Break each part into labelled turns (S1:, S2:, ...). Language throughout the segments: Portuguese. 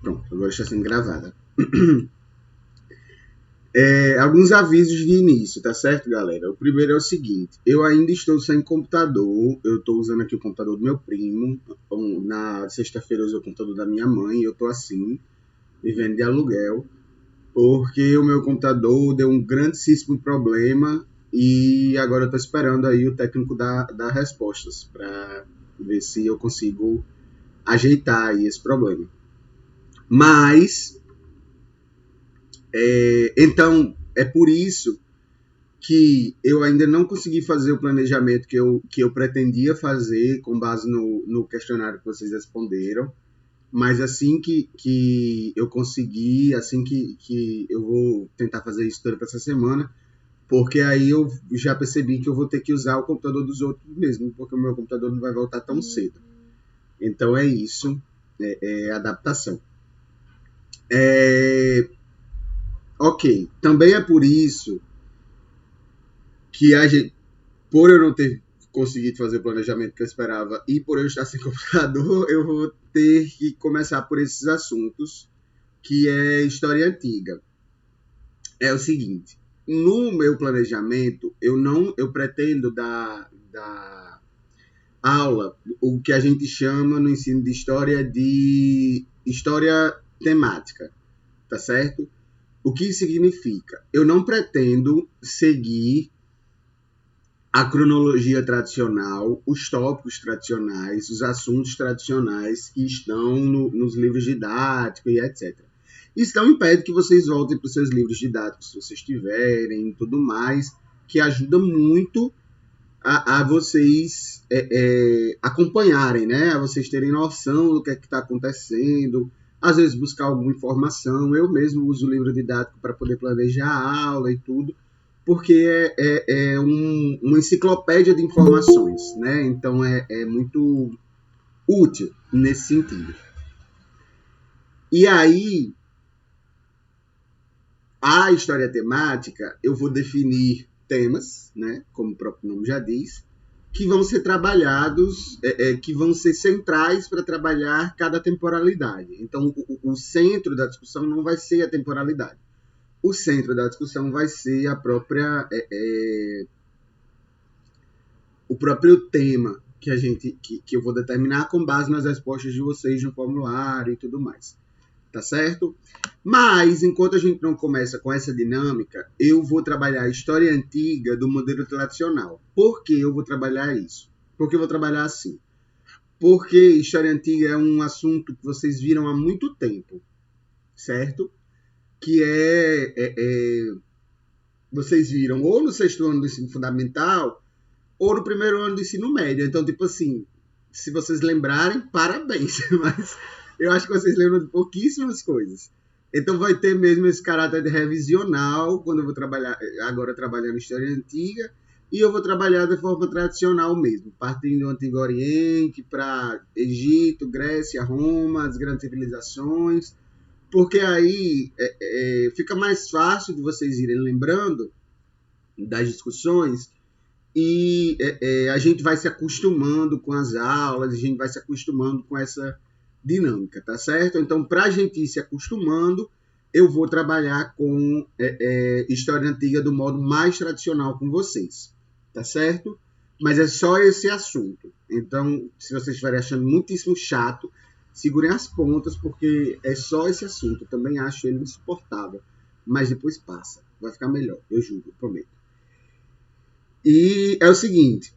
S1: Pronto, agora está sendo gravada. Alguns avisos de início, tá certo, galera? O primeiro é o seguinte: eu ainda estou sem computador, eu estou usando aqui o computador do meu primo. Na sexta-feira eu usei o computador da minha mãe, eu estou assim, vivendo de aluguel, porque o meu computador deu um grandíssimo problema e agora eu estou esperando aí o técnico dar respostas para ver se eu consigo ajeitar aí esse problema. Mas, então, é por isso que eu ainda não consegui fazer o planejamento que eu pretendia fazer com base no questionário que vocês responderam. Mas assim que eu conseguir, assim que eu vou tentar fazer isso durante essa semana, porque aí eu já percebi que eu vou ter que usar o computador dos outros mesmo, porque o meu computador não vai voltar tão cedo. Então é isso, é adaptação. Ok, também é por isso que a gente, por eu não ter conseguido fazer o planejamento que eu esperava e por eu estar sem computador, eu vou ter que começar por esses assuntos, que é história antiga. É o seguinte: no meu planejamento, eu pretendo dar aula, o que a gente chama no ensino de história temática, tá certo? O que significa? Eu não pretendo seguir a cronologia tradicional, os tópicos tradicionais, os assuntos tradicionais que estão nos livros didáticos e etc. Isso não impede que vocês voltem para os seus livros didáticos, se vocês tiverem e tudo mais, que ajuda muito a vocês acompanharem, né? A vocês terem noção do que é que está acontecendo, às vezes buscar alguma informação. Eu mesmo uso o livro didático para poder planejar a aula e tudo, porque uma enciclopédia de informações, né? Então é muito útil nesse sentido. E aí, a história temática, eu vou definir temas, né, como o próprio nome já diz, que vão ser trabalhados, que vão ser centrais para trabalhar cada temporalidade. Então, o centro da discussão não vai ser a temporalidade. O centro da discussão vai ser a própria, o próprio tema que eu vou determinar com base nas respostas de vocês no formulário e tudo mais. Tá certo? Mas, enquanto a gente não começa com essa dinâmica, eu vou trabalhar a história antiga do modelo tradicional. Por que eu vou trabalhar isso? Por que eu vou trabalhar assim? Porque história antiga é um assunto que vocês viram há muito tempo, certo? Que vocês viram ou no sexto ano do ensino fundamental ou no primeiro ano do ensino médio. Então, tipo assim, se vocês lembrarem, parabéns. Mas eu acho que vocês lembram de pouquíssimas coisas. Então vai ter mesmo esse caráter de revisional, quando eu vou trabalhar, agora trabalhando história antiga, e eu vou trabalhar de forma tradicional mesmo, partindo do Antigo Oriente para Egito, Grécia, Roma, as grandes civilizações, porque aí fica mais fácil de vocês irem lembrando das discussões e a gente vai se acostumando com as aulas, a gente vai se acostumando com essa dinâmica, tá certo? Então, para a gente ir se acostumando, eu vou trabalhar com história antiga do modo mais tradicional com vocês, tá certo? Mas é só esse assunto. Então, se vocês estiverem achando muitíssimo chato, segurem as pontas, porque é só esse assunto. Eu também acho ele insuportável. Mas depois passa. Vai ficar melhor, eu juro, eu prometo. E é o seguinte.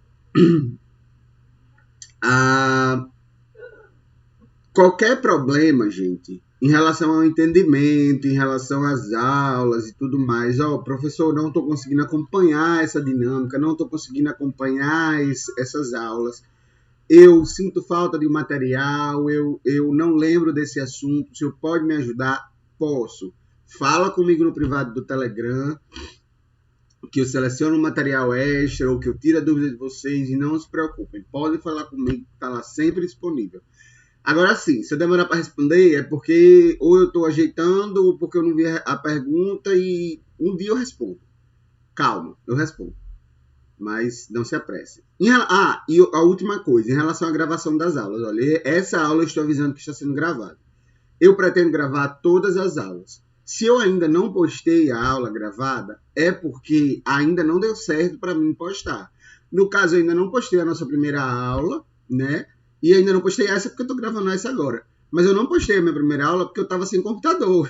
S1: Qualquer problema, gente, em relação ao entendimento, em relação às aulas e tudo mais, professor, não estou conseguindo acompanhar essa dinâmica, não estou conseguindo acompanhar essas aulas, eu sinto falta de material, eu não lembro desse assunto, o senhor pode me ajudar? Posso. Fala comigo no privado do Telegram, que eu seleciono um material extra ou que eu tiro a dúvida de vocês, e não se preocupem, podem falar comigo, está lá sempre disponível. Agora sim, se eu demorar para responder, é porque ou eu estou ajeitando, ou porque eu não vi a pergunta, e um dia eu respondo. Calma, eu respondo. mas não se apresse. E a última coisa, em relação à gravação das aulas. Olha, essa aula eu estou avisando que está sendo gravada. Eu pretendo gravar todas as aulas. Se eu ainda não postei a aula gravada, é porque ainda não deu certo para mim postar. No caso, eu ainda não postei a nossa primeira aula, né? E ainda não postei essa porque eu estou gravando essa agora. Mas eu não postei a minha primeira aula porque eu estava sem computador.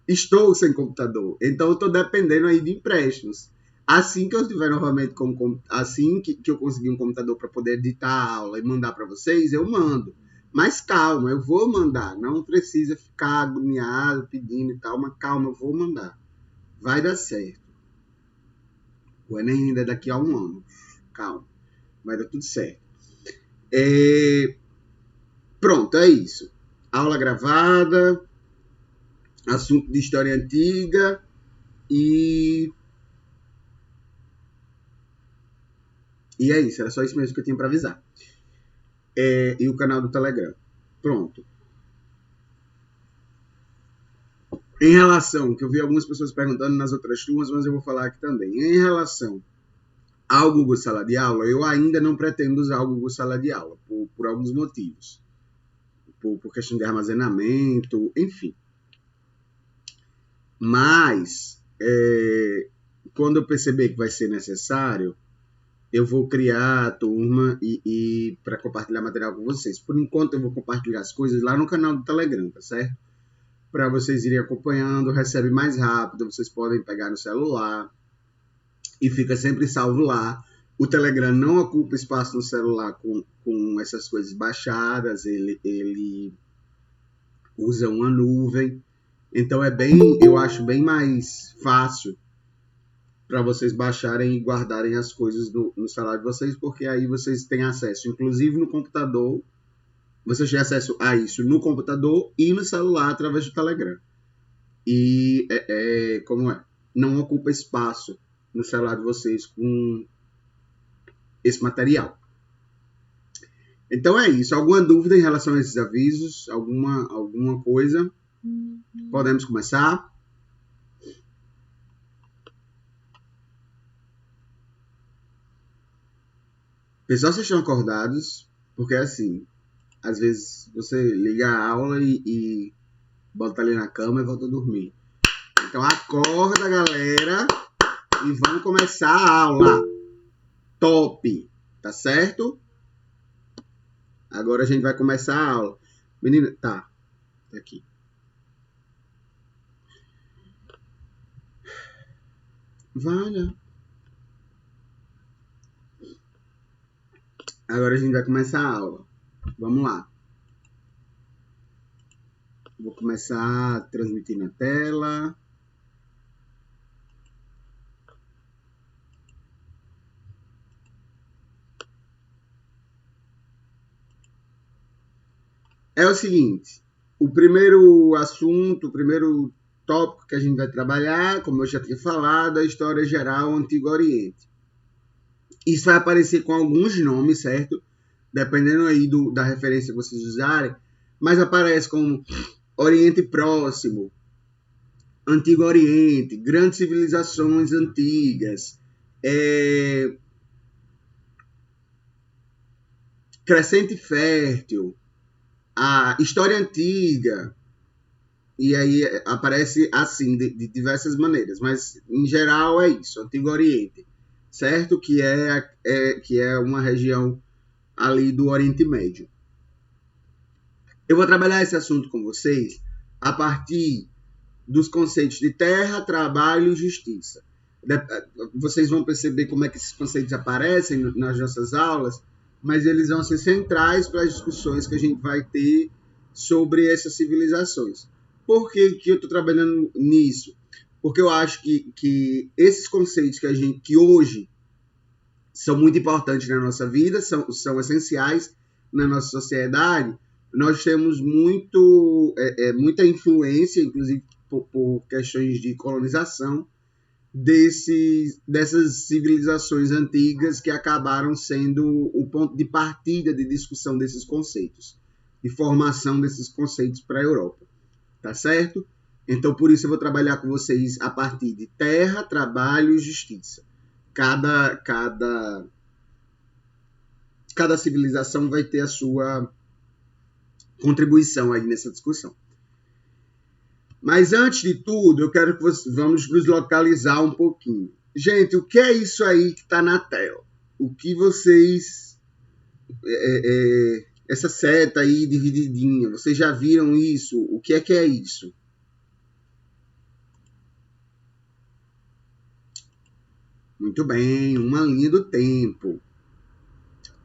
S1: Estou sem computador. Então, eu estou dependendo aí de empréstimos. Assim que eu tiver novamente assim que eu conseguir um computador para poder editar a aula e mandar para vocês, eu mando. Mas calma, eu vou mandar. Não precisa ficar agoniado, pedindo e tal, mas calma, eu vou mandar. Vai dar certo. O Enem ainda é daqui a 1 ano. Calma, vai dar tudo certo. Pronto, é isso. Aula gravada, assunto de história antiga e é isso, era só isso mesmo que eu tinha para avisar. E o canal do Telegram. Pronto. Em relação, que eu vi algumas pessoas perguntando nas outras turmas, mas eu vou falar aqui também. Em relação ao Google Sala de Aula, eu ainda não pretendo usar o Google Sala de Aula, por alguns motivos. Por questão de armazenamento, enfim. Mas, quando eu perceber que vai ser necessário, eu vou criar a turma e para compartilhar material com vocês. Por enquanto, eu vou compartilhar as coisas lá no canal do Telegram, tá certo? Para vocês irem acompanhando, recebe mais rápido, vocês podem pegar no celular e fica sempre salvo lá. O Telegram não ocupa espaço no celular com essas coisas baixadas, ele usa uma nuvem. Então, eu acho bem mais fácil para vocês baixarem e guardarem as coisas no celular de vocês, porque aí vocês têm acesso, inclusive no computador, vocês têm acesso a isso no computador e no celular através do Telegram. E como é? Não ocupa espaço no celular de vocês com esse material. Então é isso. Alguma dúvida em relação a esses avisos? Alguma coisa? Podemos começar? Pessoal, vocês estão acordados? Porque assim, às vezes você liga a aula e bota ali na cama e volta a dormir. Então acorda, galera, e vamos começar a aula. Top! Tá certo? Agora a gente vai começar a aula. Menina, tá aqui. Vai. Agora a gente vai começar a aula. Vamos lá. Vou começar a transmitir na tela. É o seguinte, o primeiro assunto, o primeiro tópico que a gente vai trabalhar, como eu já tinha falado, é a história geral Antigo Oriente. Isso vai aparecer com alguns nomes, certo? Dependendo aí da referência que vocês usarem, mas aparece como Oriente Próximo, Antigo Oriente, grandes civilizações antigas, Crescente Fértil, a história antiga, e aí aparece assim, de diversas maneiras, mas em geral é isso, Antigo Oriente, certo? Que é uma região ali do Oriente Médio. Eu vou trabalhar esse assunto com vocês a partir dos conceitos de terra, trabalho e justiça. Vocês vão perceber como é que esses conceitos aparecem nas nossas aulas, mas eles vão ser centrais para as discussões que a gente vai ter sobre essas civilizações. Por que eu estou trabalhando nisso? Porque eu acho que esses conceitos que hoje são muito importantes na nossa vida, são essenciais na nossa sociedade, nós temos muita influência, inclusive por questões de colonização, dessas civilizações antigas que acabaram sendo o ponto de partida de discussão desses conceitos, de formação desses conceitos para a Europa, tá certo? Então, por isso eu vou trabalhar com vocês a partir de terra, trabalho e justiça, cada civilização vai ter a sua contribuição aí nessa discussão. Mas antes de tudo, eu quero que vamos nos localizar um pouquinho. Gente, o que é isso aí que está na tela? O que vocês... essa seta aí divididinha, vocês já viram isso? O que é isso? Muito bem, uma linha do tempo.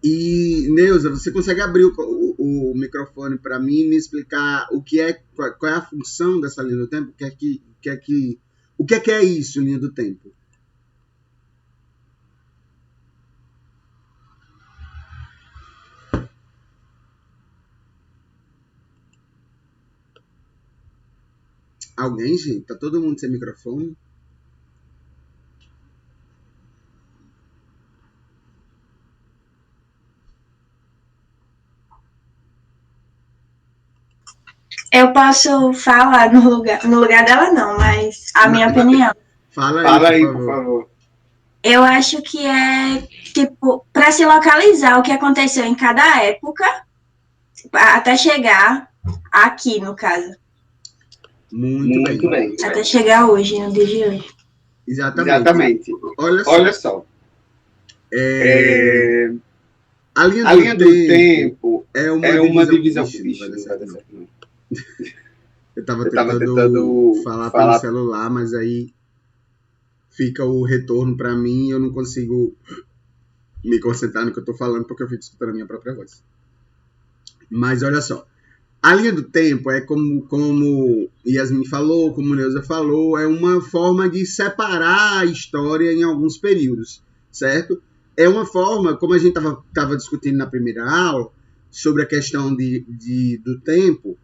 S1: E, Neuza, você consegue abrir o microfone para mim e me explicar qual é a função dessa linha do tempo? O que é isso, linha do tempo? Alguém, gente? Tá todo mundo sem microfone?
S2: Eu posso falar no lugar dela, não, mas a minha opinião.
S1: Fala aí, por favor.
S2: Eu acho que é, tipo, para se localizar o que aconteceu em cada época, até chegar aqui, no caso.
S1: Muito bem.
S2: Até chegar hoje, no dia de hoje.
S1: Exatamente. Olha só. A linha do tempo é uma divisão. Eu estava tentando falar pelo celular, mas aí fica o retorno para mim e eu não consigo me concentrar no que eu estou falando porque eu fico escutando a minha própria voz. Mas olha só, a linha do tempo é como Yasmin falou, como Neuza falou, é uma forma de separar a história em alguns períodos, certo? É uma forma, como a gente estava discutindo na primeira aula, sobre a questão do tempo,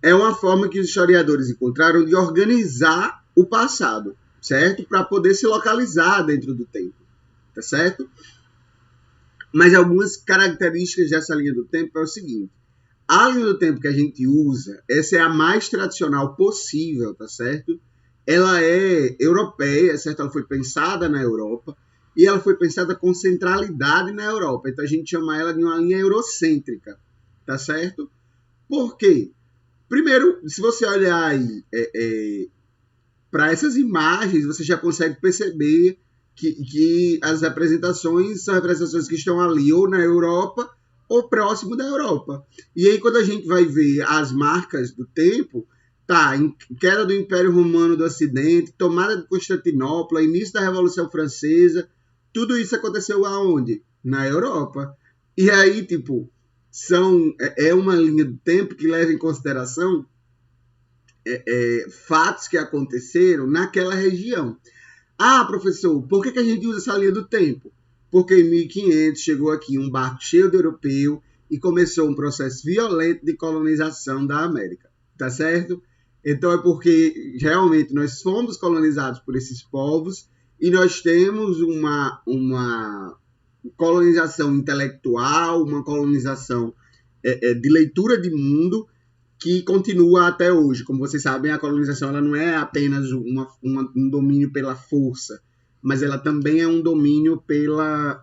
S1: é uma forma que os historiadores encontraram de organizar o passado, certo? Para poder se localizar dentro do tempo, tá certo? Mas algumas características dessa linha do tempo é o seguinte: a linha do tempo que a gente usa, essa é a mais tradicional possível, tá certo? Ela é europeia, certo? Ela foi pensada na Europa e ela foi pensada com centralidade na Europa. Então a gente chama ela de uma linha eurocêntrica, tá certo? Por quê? Primeiro, se você olhar aí para essas imagens, você já consegue perceber que as representações são representações que estão ali ou na Europa ou próximo da Europa. E aí, quando a gente vai ver as marcas do tempo, tá, queda do Império Romano do Ocidente, tomada de Constantinopla, início da Revolução Francesa, tudo isso aconteceu aonde? Na Europa. E aí, tipo, é uma linha do tempo que leva em consideração fatos que aconteceram naquela região. Ah, professor, por que a gente usa essa linha do tempo? Porque em 1500 chegou aqui um barco cheio de europeu e começou um processo violento de colonização da América, tá certo? Então é porque realmente nós fomos colonizados por esses povos e nós temos uma colonização intelectual, uma colonização de leitura de mundo que continua até hoje. Como vocês sabem, a colonização ela não é apenas um domínio pela força, mas ela também é um domínio pela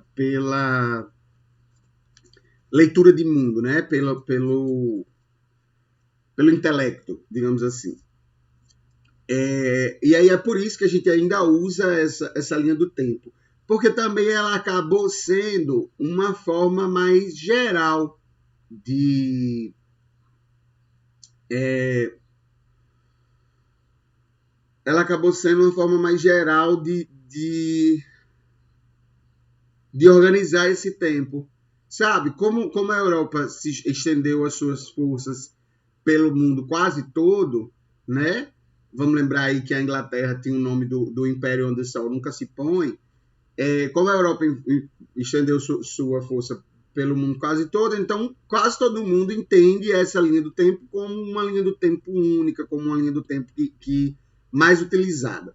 S1: leitura de mundo, né? pelo intelecto, digamos assim. E aí é por isso que a gente ainda usa essa linha do tempo, porque também ela acabou sendo uma forma mais geral de organizar esse tempo. Sabe, como a Europa se estendeu as suas forças pelo mundo quase todo, né? Vamos lembrar aí que a Inglaterra tinha o nome do Império onde o Sol nunca se põe. Como a Europa estendeu sua força pelo mundo quase todo, então quase todo mundo entende essa linha do tempo como uma linha do tempo única, como uma linha do tempo que mais utilizada,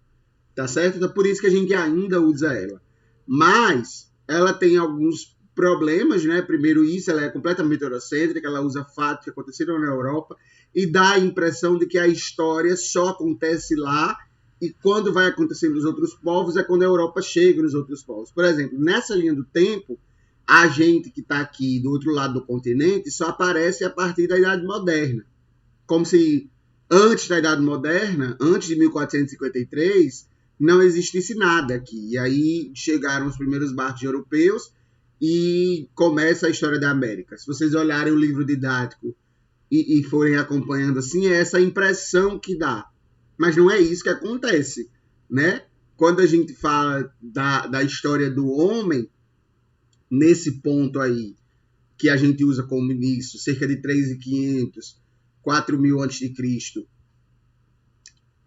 S1: tá certo? Então por isso que a gente ainda usa ela. Mas ela tem alguns problemas, né? Primeiro isso, ela é completamente eurocêntrica, ela usa fatos que aconteceram na Europa e dá a impressão de que a história só acontece lá e quando vai acontecendo nos outros povos é quando a Europa chega nos outros povos. Por exemplo, nessa linha do tempo, a gente que está aqui do outro lado do continente só aparece a partir da Idade Moderna. Como se antes da Idade Moderna, antes de 1453, não existisse nada aqui. E aí chegaram os primeiros barcos europeus e começa a história da América. Se vocês olharem o livro didático e forem acompanhando assim, é essa impressão que dá. Mas não é isso que acontece, né? Quando a gente fala da história do homem, nesse ponto aí, que a gente usa como início, cerca de 3.500, 4.000 a.C.,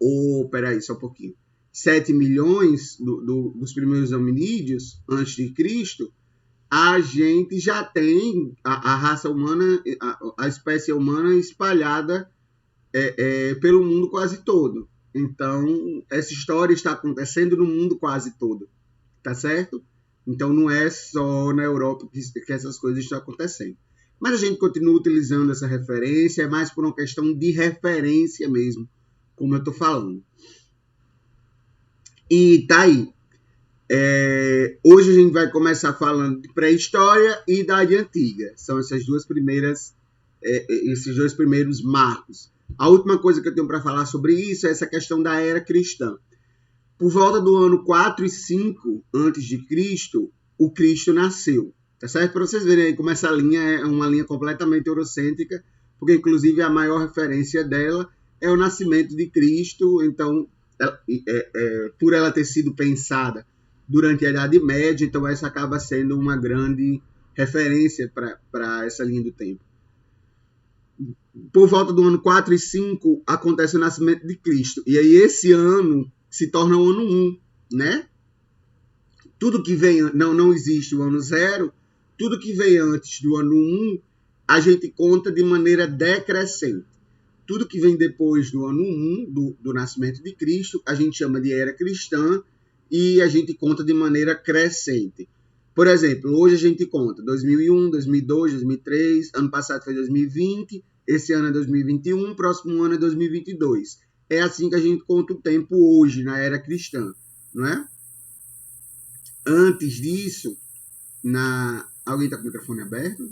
S1: ou, peraí, só um pouquinho, 7 milhões dos primeiros hominídeos antes de Cristo, a gente já tem a raça humana, a espécie humana espalhada pelo mundo quase todo. Então, essa história está acontecendo no mundo quase todo, tá certo? Então, não é só na Europa que essas coisas estão acontecendo. Mas a gente continua utilizando essa referência, é mais por uma questão de referência mesmo, como eu estou falando. E tá aí. Hoje a gente vai começar falando de pré-história e idade antiga. São esses dois primeiros marcos. A última coisa que eu tenho para falar sobre isso é essa questão da era cristã. Por volta do ano 4 e 5 a.C., o Cristo nasceu. Tá certo? Para vocês verem aí como essa linha é uma linha completamente eurocêntrica, porque inclusive a maior referência dela é o nascimento de Cristo. Então, por ela ter sido pensada durante a Idade Média, então essa acaba sendo uma grande referência para essa linha do tempo. Por volta do ano 4 e 5 acontece o nascimento de Cristo. E aí esse ano se torna o ano 1, né? Tudo que vem, não existe o ano 0, tudo que vem antes do ano 1, a gente conta de maneira decrescente. Tudo que vem depois do ano 1, do nascimento de Cristo, a gente chama de era cristã e a gente conta de maneira crescente. Por exemplo, hoje a gente conta 2001, 2002, 2003, ano passado foi 2020, esse ano é 2021, próximo ano é 2022. É assim que a gente conta o tempo hoje, na era cristã, não é? Antes disso, alguém está com o microfone aberto?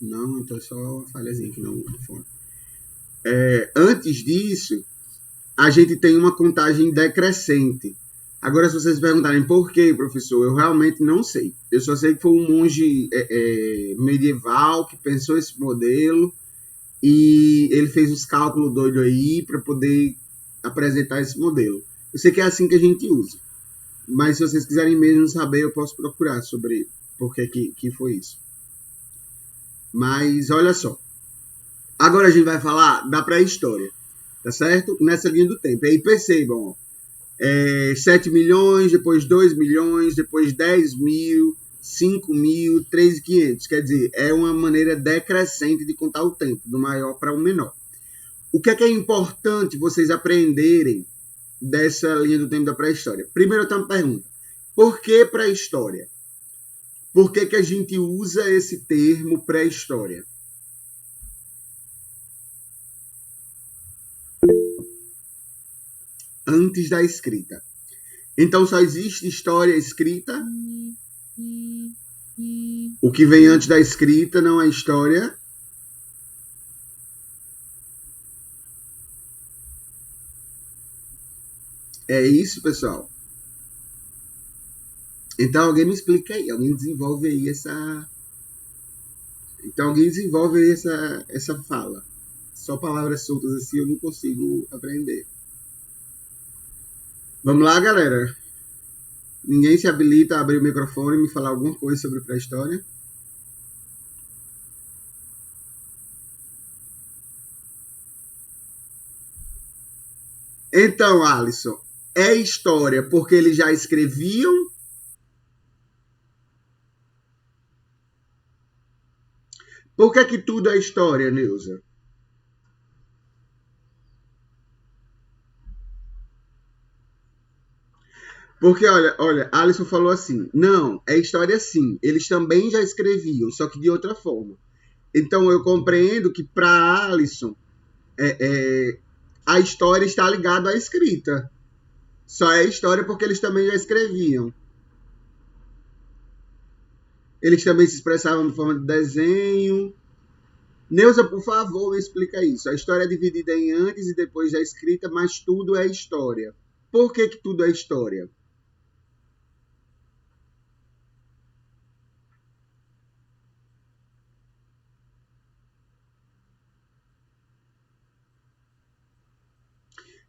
S1: Não, então é só uma falhazinha aqui no microfone. Antes disso, a gente tem uma contagem decrescente. Agora, se vocês perguntarem por quê, professor, eu realmente não sei. Eu só sei que foi um monge medieval que pensou esse modelo e ele fez os cálculos doidos aí para poder apresentar esse modelo. Eu sei que é assim que a gente usa. Mas se vocês quiserem mesmo saber, eu posso procurar sobre por que foi isso. Mas olha só. Agora a gente vai falar da pré-história, tá certo? Nessa linha do tempo. E aí percebam, 7 milhões, depois 2 milhões, depois 10 mil, 5 mil, 3.500. Quer dizer, é uma maneira decrescente de contar o tempo, do maior para o menor. O que é importante vocês aprenderem dessa linha do tempo da pré-história? Primeiro eu tenho uma pergunta. Por que pré-história? Por que a gente usa esse termo pré-história? Antes da escrita. Então só existe história escrita? O que vem antes da escrita não é história? É isso, pessoal? Então alguém me explica aí, alguém desenvolve aí essa fala. Só palavras soltas assim eu não consigo aprender. Vamos lá, galera. Ninguém se habilita a abrir o microfone e me falar alguma coisa sobre pré-história? Então, Alisson, é história porque eles já escreviam? Por que tudo é história, Neuza? Porque, olha, Alisson falou assim, não, é história sim, eles também já escreviam, só que de outra forma. Então, eu compreendo que para Alisson, a história está ligada à escrita. Só é história porque eles também já escreviam. Eles também se expressavam de forma de desenho. Neuza, por favor, me explica isso. A história é dividida em antes e depois da escrita, mas tudo é história. Por que tudo é história?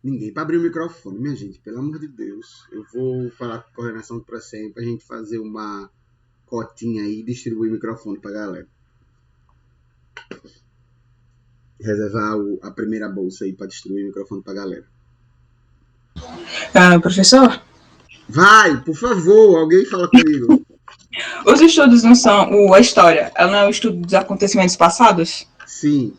S1: Ninguém para abrir o microfone, minha gente, pelo amor de Deus. Eu vou falar com a coordenação do Procem para a gente fazer uma cotinha aí e distribuir o microfone para a galera. Reservar a primeira bolsa aí para distribuir o microfone para a galera.
S3: Professor?
S1: Vai, por favor, alguém fala comigo.
S3: Os estudos não são a história, ela não é o estudo dos acontecimentos passados?
S1: Sim.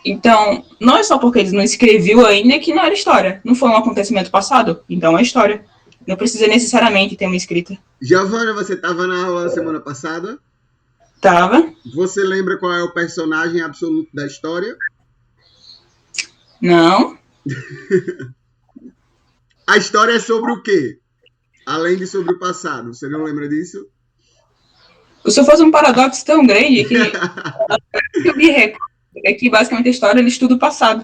S3: Então, não é só porque eles não escreviam ainda que não era história. Não foi um acontecimento passado, então é história. Não precisa necessariamente ter uma escrita.
S1: Giovana, você estava na aula semana passada?
S3: Tava.
S1: Você lembra qual é o personagem absoluto da história?
S3: Não.
S1: A história é sobre o quê? Além de sobre o passado. Você não lembra disso?
S3: O senhor faz um paradoxo tão grande que eu me recordo é que basicamente a história ele estuda o passado.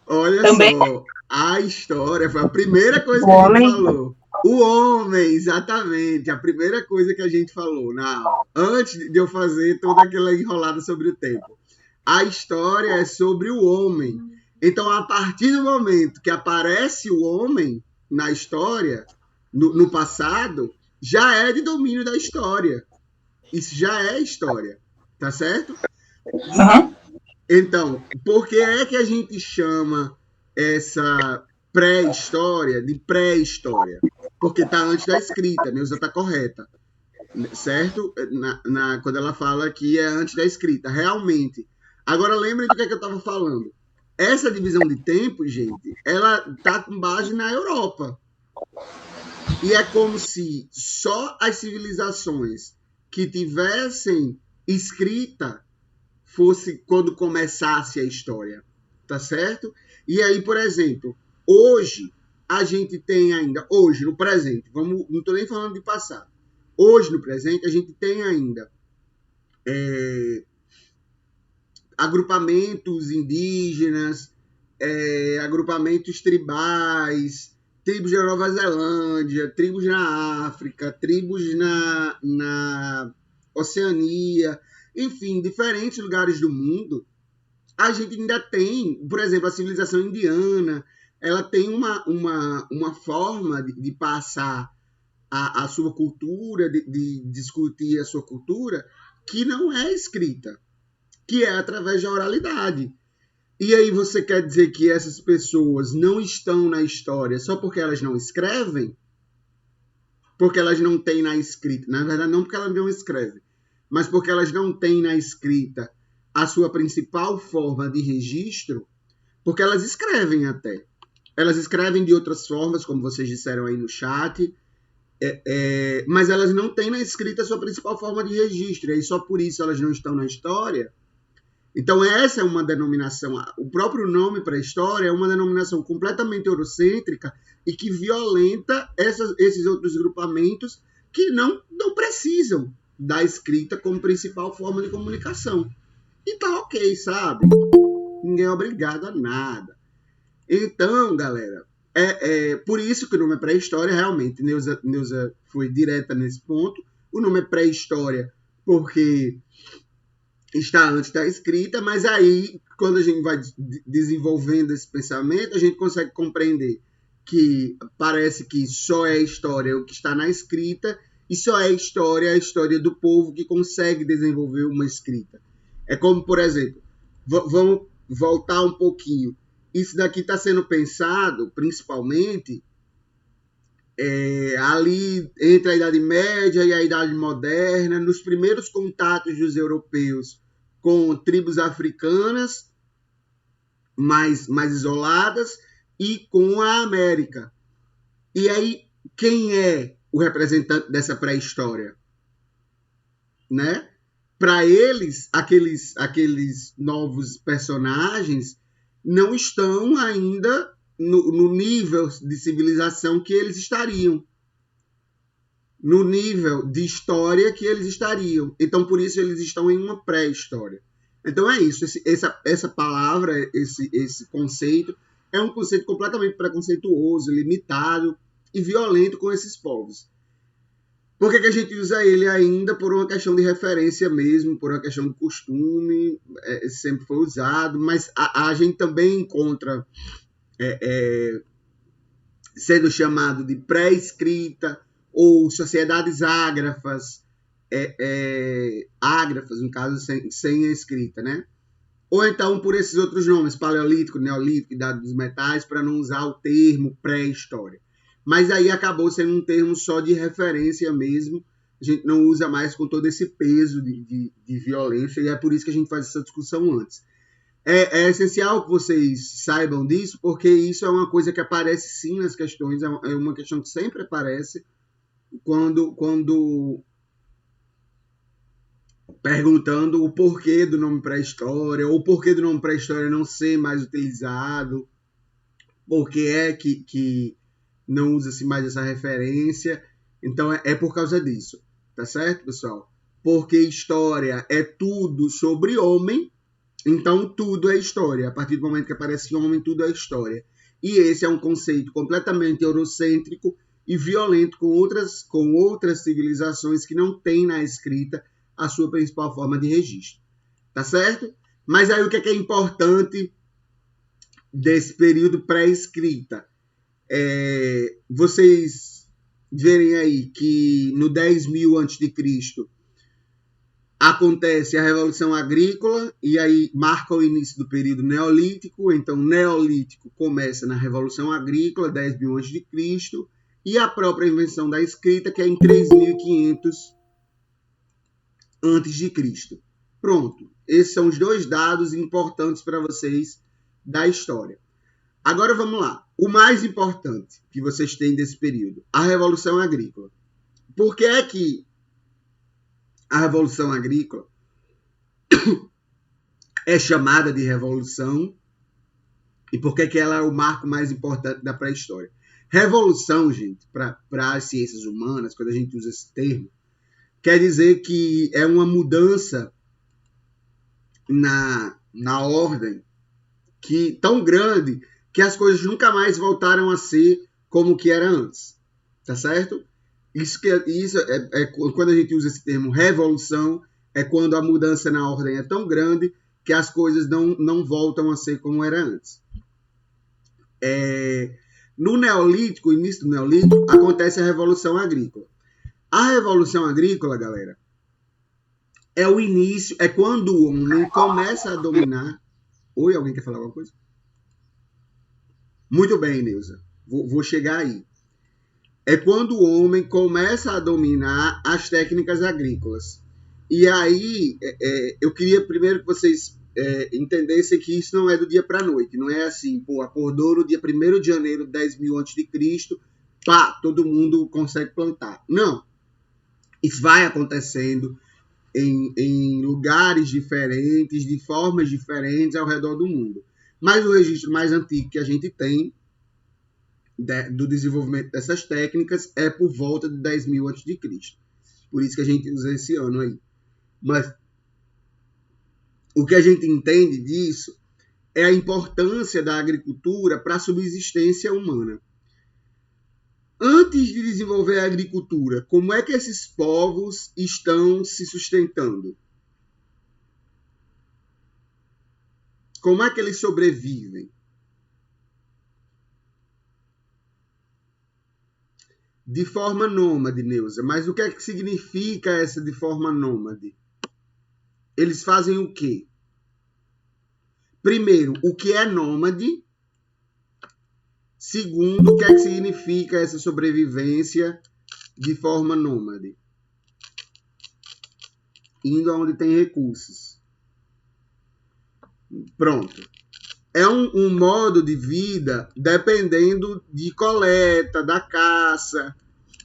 S1: Olha
S3: também.
S1: Só, a história foi a primeira coisa que a gente falou. O homem, exatamente, a primeira coisa que a gente falou na aula, antes de eu fazer toda aquela enrolada sobre o tempo. A história é sobre o homem. Então, a partir do momento que aparece o homem na história, no passado, já é de domínio da história. Isso já é história, tá certo?
S3: Uhum.
S1: Então, por que é que a gente chama essa pré-história de pré-história? Porque está antes da escrita, a Neuza está correta, certo? Quando ela fala que é antes da escrita, realmente. Agora, lembrem do que eu estava falando. Essa divisão de tempo, gente, ela está com base na Europa. E é como se só as civilizações que tivessem escrita fosse quando começasse a história, tá certo? E aí, por exemplo, hoje a gente tem ainda, hoje no presente, não estou nem falando de passado, hoje no presente a gente tem ainda agrupamentos indígenas, agrupamentos tribais, tribos da Nova Zelândia, tribos na África, tribos na Oceania, enfim, diferentes lugares do mundo. A gente ainda tem, por exemplo, a civilização indiana, ela tem uma forma de passar a sua cultura, de discutir a sua cultura, que não é escrita, que é através da oralidade. E aí você quer dizer que essas pessoas não estão na história só porque elas não escrevem? Porque elas não têm na escrita. Na verdade, não porque elas não escrevem, mas porque elas não têm na escrita a sua principal forma de registro, porque elas escrevem até. Elas escrevem de outras formas, como vocês disseram aí no chat, mas elas não têm na escrita a sua principal forma de registro, e só por isso elas não estão na história. Então essa é uma denominação, o próprio nome para a história é uma denominação completamente eurocêntrica e que violenta esses outros grupamentos que não precisam da escrita como principal forma de comunicação. E tá ok, sabe? Ninguém é obrigado a nada. Então, galera, por isso que o nome é pré-história, realmente. Neuza foi direta nesse ponto. O nome é pré-história porque está antes da escrita, mas aí, quando a gente vai desenvolvendo esse pensamento, a gente consegue compreender que parece que só é história o que está na escrita e só é história a história do povo que consegue desenvolver uma escrita. É como, por exemplo, vamos voltar um pouquinho. Isso daqui está sendo pensado, principalmente, ali entre a Idade Média e a Idade Moderna, nos primeiros contatos dos europeus com tribos africanas mais isoladas e com a América. E aí, quem é o representante dessa pré-história? Né? Para eles, aqueles novos personagens, não estão ainda no nível de civilização que eles estariam, no nível de história que eles estariam. Então, por isso, eles estão em uma pré-história. Então, é isso. Essa palavra, esse conceito, é um conceito completamente preconceituoso, limitado e violento com esses povos. Por que a gente usa ele ainda? Por uma questão de referência mesmo, por uma questão de costume, sempre foi usado, mas a gente também encontra sendo chamado de pré-escrita ou sociedades ágrafas, ágrafas, no caso, sem a escrita, né? Ou então por esses outros nomes, paleolítico, neolítico, idade dos metais, para não usar o termo pré-história. Mas aí acabou sendo um termo só de referência mesmo, a gente não usa mais com todo esse peso de violência, e é por isso que a gente faz essa discussão antes. É essencial que vocês saibam disso, porque isso é uma coisa que aparece sim nas questões, é uma questão que sempre aparece quando perguntando o porquê do nome pré-história, ou o porquê do nome pré-história não ser mais utilizado, por que é que não usa-se mais essa referência. Então, é por causa disso. Tá certo, pessoal? Porque história é tudo sobre homem, então tudo é história. A partir do momento que aparece homem, tudo é história. E esse é um conceito completamente eurocêntrico e violento com outras civilizações que não têm na escrita a sua principal forma de registro. Tá certo? Mas aí o que é importante desse período pré-escrita? Vocês verem aí que no 10.000 a.C. acontece a Revolução Agrícola e aí marca o início do período Neolítico. Então, Neolítico começa na Revolução Agrícola, 10.000 a.C., e a própria invenção da escrita, que é em 3.500 a.C. Pronto. Esses são os dois dados importantes para vocês da história. Agora vamos lá. O mais importante que vocês têm desse período, a Revolução Agrícola. Por que é que a Revolução Agrícola é chamada de Revolução e por que ela é o marco mais importante da pré-história? Revolução, gente, para as ciências humanas, quando a gente usa esse termo, quer dizer que é uma mudança na ordem tão grande que as coisas nunca mais voltaram a ser como que era antes. Tá certo? Isso é quando a gente usa esse termo revolução, é quando a mudança na ordem é tão grande que as coisas não voltam a ser como era antes. No Neolítico, início do Neolítico, acontece a Revolução Agrícola. A Revolução Agrícola, galera, é o início, é quando o homem começa a dominar... Oi, alguém quer falar alguma coisa? Muito bem, Neuza. Vou chegar aí. É quando o homem começa a dominar as técnicas agrícolas. E aí, eu queria primeiro que vocês entendessem que isso não é do dia para a noite. Não é assim, acordou no dia 1º de janeiro de 10.000 a.C., pá, todo mundo consegue plantar. Não. Isso vai acontecendo em lugares diferentes, de formas diferentes ao redor do mundo. Mas o registro mais antigo que a gente tem do desenvolvimento dessas técnicas é por volta de 10.000 a.C. Por isso que a gente usa esse ano aí. Mas o que a gente entende disso é a importância da agricultura para a subsistência humana. Antes de desenvolver a agricultura, como é que esses povos estão se sustentando? Como é que eles sobrevivem? De forma nômade, Neuza. Mas o que é que significa essa de forma nômade? Eles fazem o quê? Primeiro, o que é nômade? Segundo, o que é que significa essa sobrevivência de forma nômade? Indo aonde tem recursos. Pronto. É um modo de vida dependendo de coleta, da caça.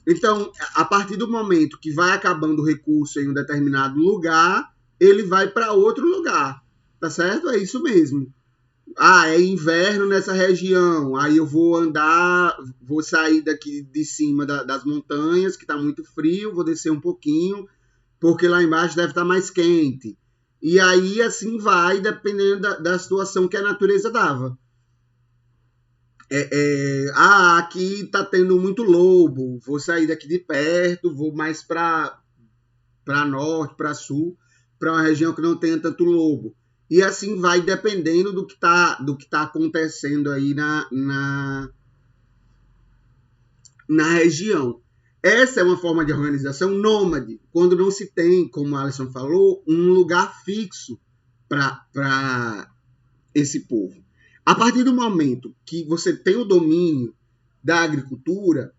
S1: Então, a partir do momento que vai acabando o recurso em um determinado lugar, ele vai para outro lugar. Tá certo? É isso mesmo. é inverno nessa região, aí eu vou sair daqui de cima das montanhas, que está muito frio, vou descer um pouquinho, porque lá embaixo deve estar mais quente. E aí assim vai, dependendo da situação que a natureza dava. Aqui está tendo muito lobo, vou sair daqui de perto, vou mais para norte, para sul, para uma região que não tenha tanto lobo. E assim vai dependendo do que tá acontecendo aí na região. Essa é uma forma de organização nômade, quando não se tem, como a Alisson falou, um lugar fixo para esse povo. A partir do momento que você tem o domínio da agricultura,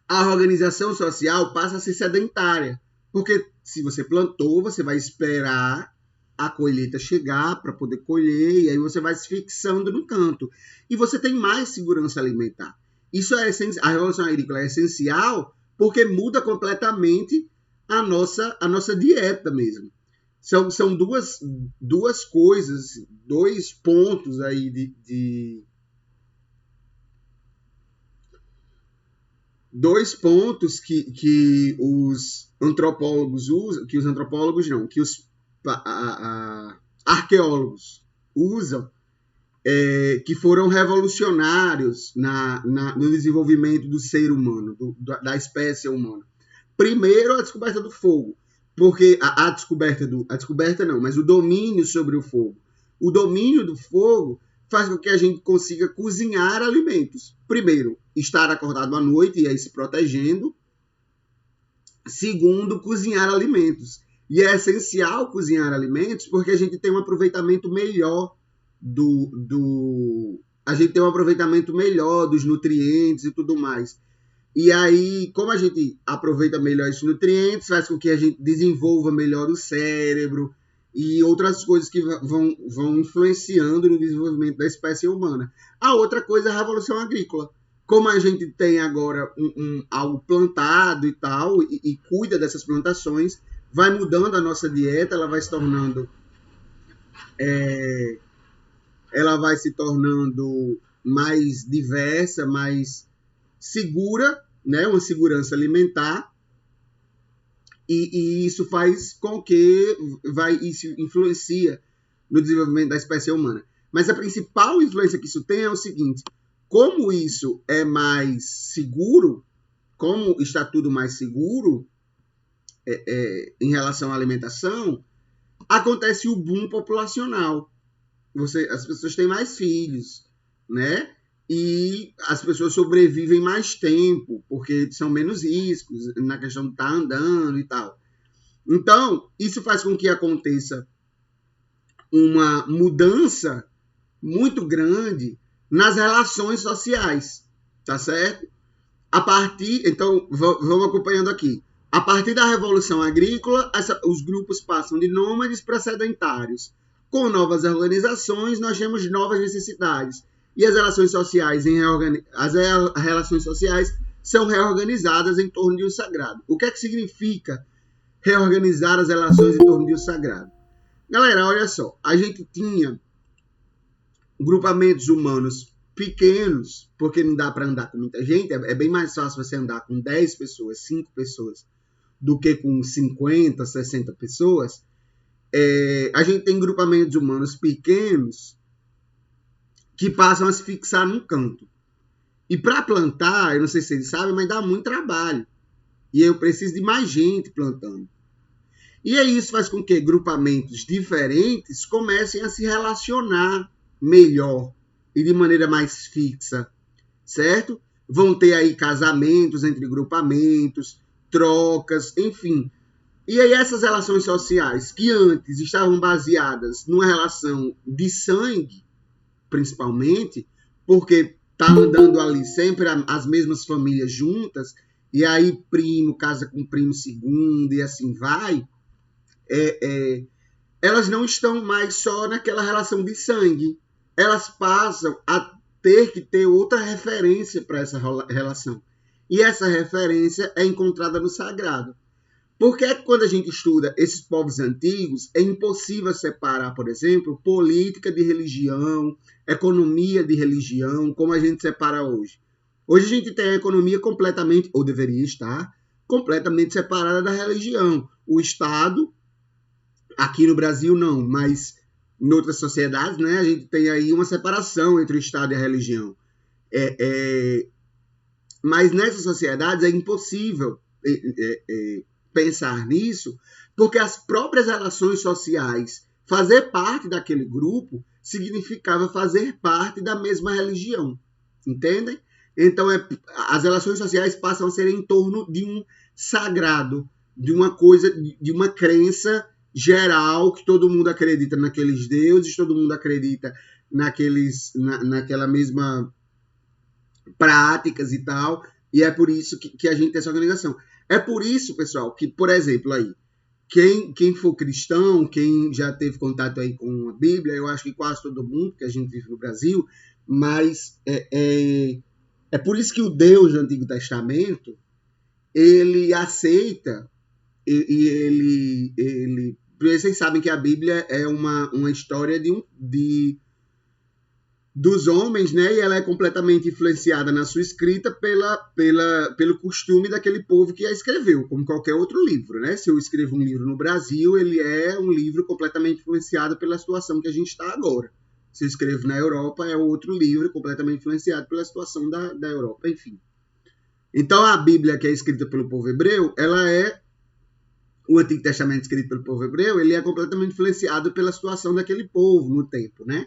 S1: a organização social passa a ser sedentária. Porque se você plantou, você vai esperar a colheita chegar para poder colher, e aí você vai se fixando no canto. E você tem mais segurança alimentar. Isso é essencial. A revolução agrícola é essencial porque muda completamente a nossa dieta mesmo. São duas coisas, 2 pontos aí de 2 pontos que os antropólogos usam, que os arqueólogos usam, que foram revolucionários no desenvolvimento do ser humano, da espécie humana. Primeiro, a descoberta do fogo, porque mas o domínio sobre o fogo. O domínio do fogo faz com que a gente consiga cozinhar alimentos. Primeiro, estar acordado à noite e aí se protegendo. Segundo, cozinhar alimentos. E é essencial cozinhar alimentos porque a gente tem um aproveitamento melhor a gente tem um aproveitamento melhor dos nutrientes e tudo mais. E aí, como a gente aproveita melhor esses nutrientes, faz com que a gente desenvolva melhor o cérebro e outras coisas que vão influenciando no desenvolvimento da espécie humana. A outra coisa é a revolução agrícola. Como a gente tem agora algo plantado e tal, e cuida dessas plantações, vai mudando a nossa dieta, ela vai se tornando mais diversa, mais segura, né? Uma segurança alimentar, e isso faz com que isso influencia no desenvolvimento da espécie humana. Mas a principal influência que isso tem é o seguinte: como isso é mais seguro, como está tudo mais seguro em relação à alimentação, acontece o boom populacional. As pessoas têm mais filhos, né? E as pessoas sobrevivem mais tempo, porque são menos riscos na questão de estar andando e tal. Então, isso faz com que aconteça uma mudança muito grande nas relações sociais, tá certo? Então, vamos acompanhando aqui. A partir da Revolução Agrícola, os grupos passam de nômades para sedentários. Com novas organizações, nós temos novas necessidades. E as relações sociais são reorganizadas em torno de um sagrado. O que é que significa reorganizar as relações em torno de um sagrado? Galera, olha só. A gente tinha grupamentos humanos pequenos, porque não dá para andar com muita gente. É bem mais fácil você andar com 10 pessoas, 5 pessoas, do que com 50, 60 pessoas. A gente tem grupamentos humanos pequenos que passam a se fixar num canto. E para plantar, eu não sei se vocês sabem, mas dá muito trabalho. E eu preciso de mais gente plantando. E aí isso faz com que grupamentos diferentes comecem a se relacionar melhor e de maneira mais fixa, certo? Vão ter aí casamentos entre grupamentos, trocas, enfim. E aí essas relações sociais que antes estavam baseadas numa relação de sangue, principalmente, porque tá andando ali sempre as mesmas famílias juntas, e aí primo casa com primo segundo, e assim vai, elas não estão mais só naquela relação de sangue. Elas passam a ter que ter outra referência para essa relação. E essa referência é encontrada no sagrado. Porque quando a gente estuda esses povos antigos, é impossível separar, por exemplo, política de religião, economia de religião, como a gente separa hoje. Hoje a gente tem a economia completamente, ou deveria estar, completamente separada da religião. O Estado, aqui no Brasil não, mas em outras sociedades, né, a gente tem aí uma separação entre o Estado e a religião. Mas nessas sociedades é impossível pensar nisso, porque as próprias relações sociais, fazer parte daquele grupo, significava fazer parte da mesma religião. Entendem? Então, as relações sociais passam a ser em torno de um sagrado, de uma coisa, de uma crença geral, que todo mundo acredita naqueles deuses, todo mundo acredita naquela mesma práticas e tal, e é por isso que a gente tem essa organização. É por isso, pessoal, que, por exemplo, aí, quem for cristão, quem já teve contato aí com a Bíblia, eu acho que quase todo mundo, que a gente vive no Brasil, mas é por isso que o Deus do Antigo Testamento, ele aceita, vocês sabem que a Bíblia é uma história dos homens, né? E ela é completamente influenciada na sua escrita pelo costume daquele povo que a escreveu, como qualquer outro livro, né? Se eu escrevo um livro no Brasil, ele é um livro completamente influenciado pela situação que a gente está agora. Se eu escrevo na Europa, é outro livro completamente influenciado pela situação da Europa, enfim. Então, a Bíblia, que é escrita pelo povo hebreu, o Antigo Testamento escrito pelo povo hebreu, ele é completamente influenciado pela situação daquele povo no tempo, né?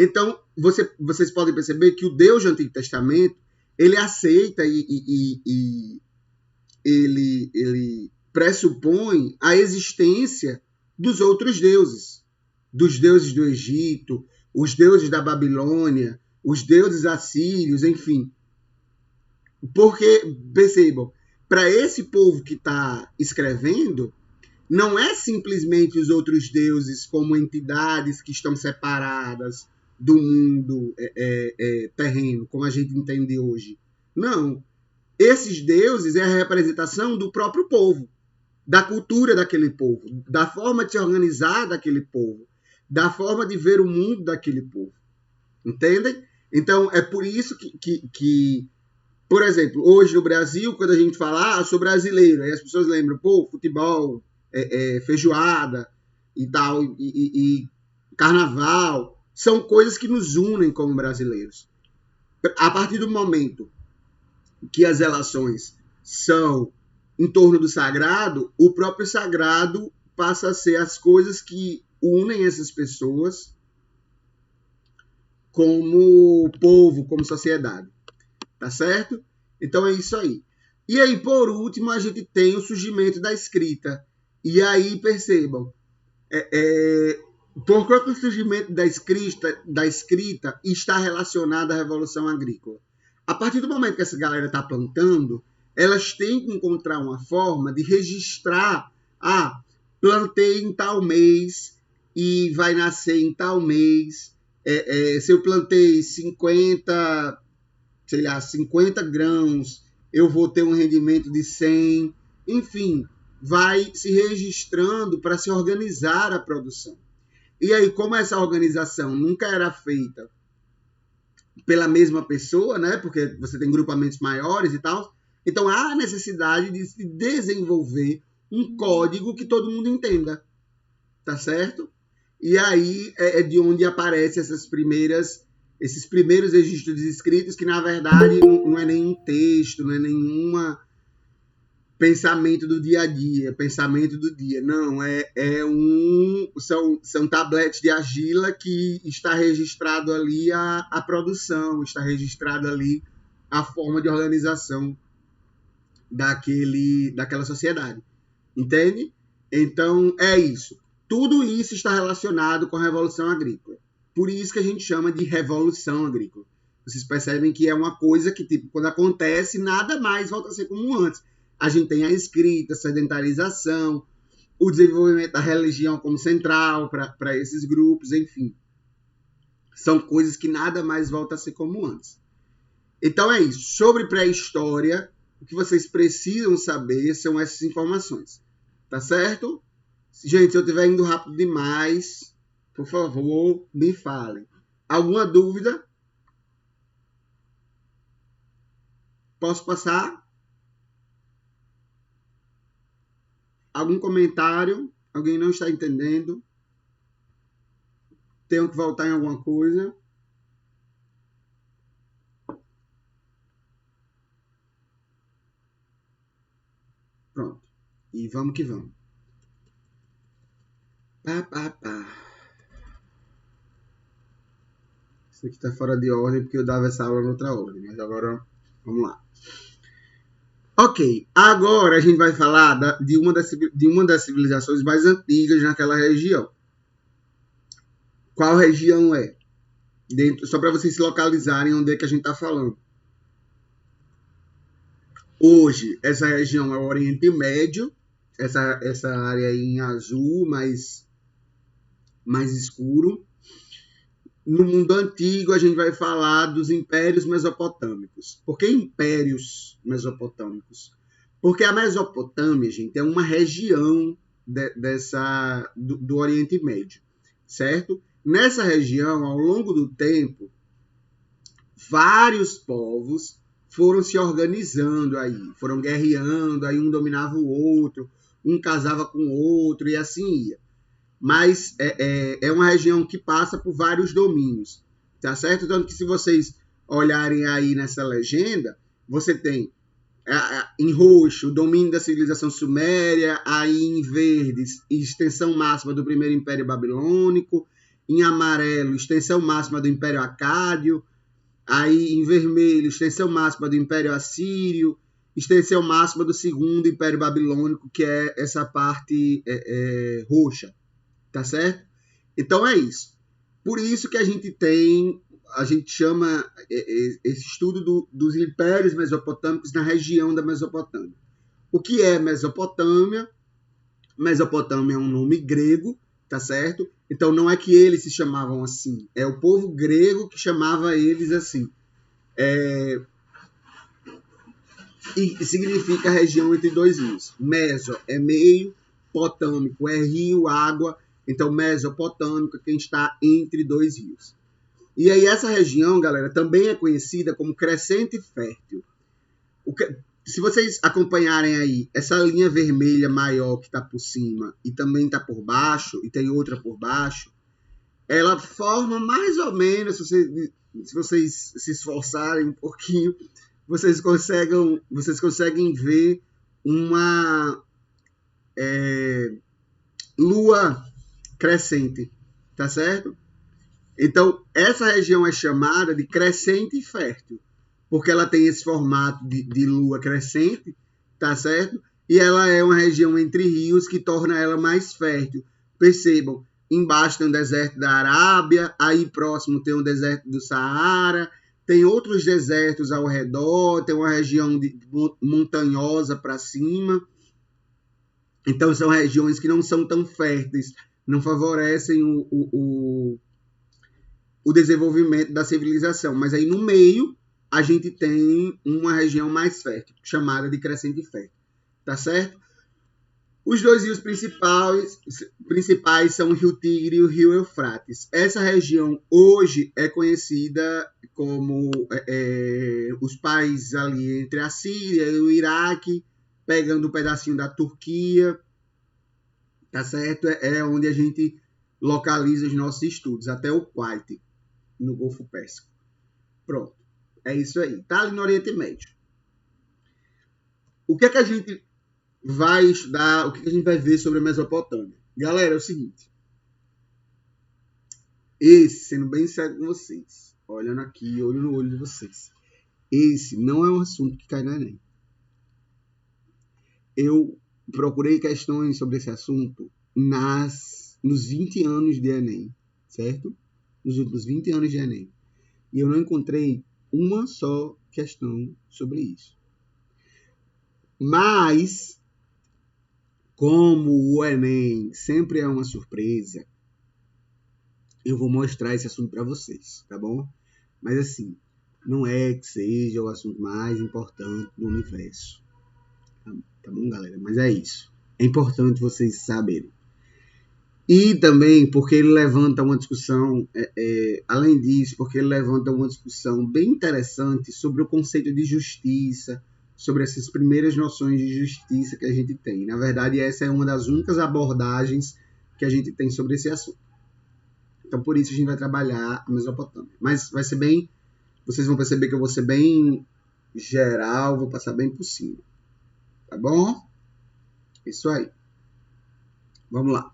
S1: Então, vocês podem perceber que o Deus do Antigo Testamento, ele aceita e ele pressupõe a existência dos outros deuses, dos deuses do Egito, os deuses da Babilônia, os deuses assírios, enfim. Porque, percebam, para esse povo que está escrevendo, não é simplesmente os outros deuses como entidades que estão separadas do mundo terreno, como a gente entende hoje. Não. Esses deuses é a representação do próprio povo, da cultura daquele povo, da forma de se organizar daquele povo, da forma de ver o mundo daquele povo. Entendem? Então, é por isso que por exemplo, hoje no Brasil, quando a gente fala, sou brasileiro, aí as pessoas lembram, futebol, feijoada e tal, e carnaval, são coisas que nos unem como brasileiros. A partir do momento que as relações são em torno do sagrado, o próprio sagrado passa a ser as coisas que unem essas pessoas como povo, como sociedade. Tá certo? Então é isso aí. E aí, por último, a gente tem o surgimento da escrita. E aí, percebam, por que o surgimento da escrita está relacionado à Revolução Agrícola? A partir do momento que essa galera está plantando, elas têm que encontrar uma forma de registrar, plantei em tal mês e vai nascer em tal mês. Se eu plantei 50 grãos, eu vou ter um rendimento de 100. Enfim, vai se registrando para se organizar a produção. E aí, como essa organização nunca era feita pela mesma pessoa, né? Porque você tem grupamentos maiores e tal, então há a necessidade de se desenvolver um código que todo mundo entenda, tá certo? E aí é de onde aparecem esses primeiros registros escritos, que na verdade não é nenhum texto, não é nenhum pensamento do dia a dia, pensamento do dia. Não, são tabletes de argila que está registrado ali a produção, está registrado ali a forma de organização daquela sociedade. Entende? Então, é isso. Tudo isso está relacionado com a Revolução Agrícola. Por isso que a gente chama de Revolução Agrícola. Vocês percebem que é uma coisa que, quando acontece, nada mais volta a ser como antes. A gente tem a escrita, a sedentarização, o desenvolvimento da religião como central para esses grupos, enfim. São coisas que nada mais volta a ser como antes. Então é isso. Sobre pré-história, o que vocês precisam saber são essas informações. Tá certo? Gente, se eu estiver indo rápido demais, por favor, me falem. Alguma dúvida? Posso passar? Algum comentário? Alguém não está entendendo? Tenho que voltar em alguma coisa? Pronto. E vamos que vamos. Isso aqui está fora de ordem porque eu dava essa aula em outra ordem. Mas agora, vamos lá. Ok, agora a gente vai falar de uma das civilizações mais antigas naquela região. Qual região é? Só para vocês se localizarem onde é que a gente está falando. Hoje, essa região é o Oriente Médio, essa área aí em azul, mais escuro. No mundo antigo, a gente vai falar dos impérios mesopotâmicos. Por que impérios mesopotâmicos? Porque a Mesopotâmia, gente, é uma região do Oriente Médio, certo? Nessa região, ao longo do tempo, vários povos foram se organizando aí, foram guerreando, aí um dominava o outro, um casava com o outro e assim ia. Mas é uma região que passa por vários domínios, tá certo? Tanto que se vocês olharem aí nessa legenda, você tem em roxo o domínio da civilização suméria, aí em verde extensão máxima do primeiro império babilônico, em amarelo extensão máxima do império acádio, aí em vermelho extensão máxima do império assírio, extensão máxima do segundo império babilônico, que é essa parte roxa. Tá certo? Então é isso. Por isso que a gente chama esse estudo dos impérios mesopotâmicos na região da Mesopotâmia. O que é Mesopotâmia? Mesopotâmia é um nome grego, tá certo? Então não é que eles se chamavam assim, é o povo grego que chamava eles assim. E significa região entre dois rios. Meso é meio, potâmico é rio, água. Então, Mesopotâmica, quem está entre dois rios. E aí, essa região, galera, também é conhecida como Crescente Fértil. Se vocês acompanharem aí, essa linha vermelha maior que está por cima e também está por baixo, e tem outra por baixo, ela forma mais ou menos, se vocês se esforçarem um pouquinho, vocês conseguem ver uma lua crescente, tá certo? Então, essa região é chamada de crescente fértil, porque ela tem esse formato de lua crescente, tá certo? E ela é uma região entre rios que torna ela mais fértil. Percebam, embaixo tem o deserto da Arábia, aí próximo tem o deserto do Saara, tem outros desertos ao redor, tem uma região montanhosa para cima. Então, são regiões que não são tão férteis, não favorecem o desenvolvimento da civilização. Mas aí no meio, a gente tem uma região mais fértil, chamada de Crescente Fértil. Tá certo? Os dois rios principais são o Rio Tigre e o Rio Eufrates. Essa região hoje é conhecida como os países ali entre a Síria e o Iraque, pegando um pedacinho da Turquia. Tá certo? É onde a gente localiza os nossos estudos, até o Kuwait, no Golfo Pérsico. Pronto. É isso aí. Tá ali no Oriente Médio. O que é que a gente vai estudar, o que a gente vai ver sobre a Mesopotâmia? Galera, é o seguinte. Sendo bem sério com vocês, olhando aqui, olho no olho de vocês, esse não é um assunto que cai no Enem. Eu procurei questões sobre esse assunto nos 20 anos de Enem, certo? Nos últimos 20 anos de Enem. E eu não encontrei uma só questão sobre isso. Mas, como o Enem sempre é uma surpresa, eu vou mostrar esse assunto para vocês, tá bom? Mas assim, não é que seja o assunto mais importante do universo. Tá bom, galera? Mas é isso. É importante vocês saberem. E também porque ele levanta uma discussão, além disso, porque ele levanta uma discussão bem interessante sobre o conceito de justiça, sobre essas primeiras noções de justiça que a gente tem. Na verdade, essa é uma das únicas abordagens que a gente tem sobre esse assunto. Então, por isso a gente vai trabalhar a Mesopotâmia. Mas vai ser bem... Vocês vão perceber que eu vou ser bem geral, vou passar bem por cima. Tá bom? Isso aí. Vamos lá.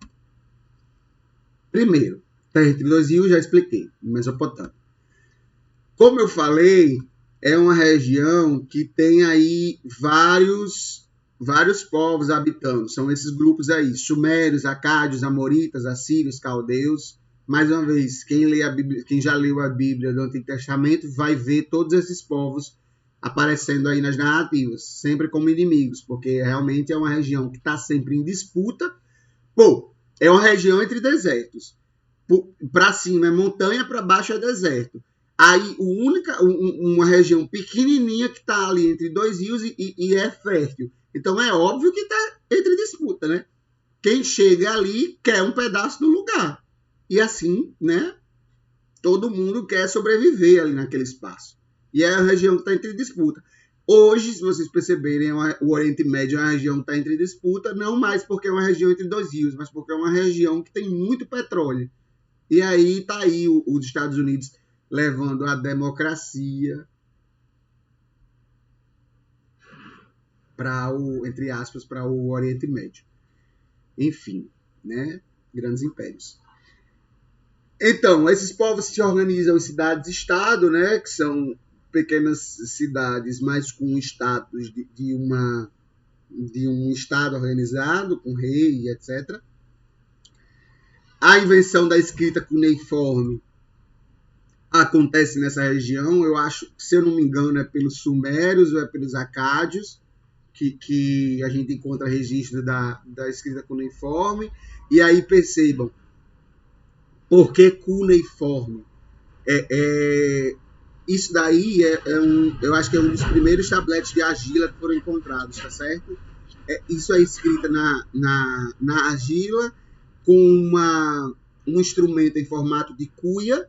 S1: Primeiro, terra entre dois rios, já expliquei, Mesopotâmia. Como eu falei, é uma região que tem aí vários povos habitando. São esses grupos aí, sumérios, acádios, amoritas, assírios, caldeus. Mais uma vez, quem já leu a Bíblia do Antigo Testamento vai ver todos esses povos aparecendo aí nas narrativas, sempre como inimigos, porque realmente é uma região que está sempre em disputa. Pô, é uma região entre desertos. Para cima é montanha, para baixo é deserto. Aí uma região pequenininha que está ali entre dois rios e é fértil. Então é óbvio que está entre disputa, né? Quem chega ali quer um pedaço do lugar. E assim, né? Todo mundo quer sobreviver ali naquele espaço. E é a região que está entre disputa. Hoje, se vocês perceberem, o Oriente Médio é uma região que está entre disputa, não mais porque é uma região entre dois rios, mas porque é uma região que tem muito petróleo. E aí está aí os Estados Unidos levando a democracia para entre aspas, para o Oriente Médio. Enfim, né? Grandes impérios. Então, esses povos se organizam em cidades-estado, né? Que são pequenas cidades, mas com status de um estado organizado, com rei, etc. A invenção da escrita cuneiforme acontece nessa região, eu acho, se eu não me engano, é pelos sumérios ou é pelos acádios, que a gente encontra registro da escrita cuneiforme. E aí percebam, por que cuneiforme? Isso daí eu acho que é um dos primeiros tabletes de argila que foram encontrados, tá certo? Isso é escrita na argila com um instrumento em formato de cuia,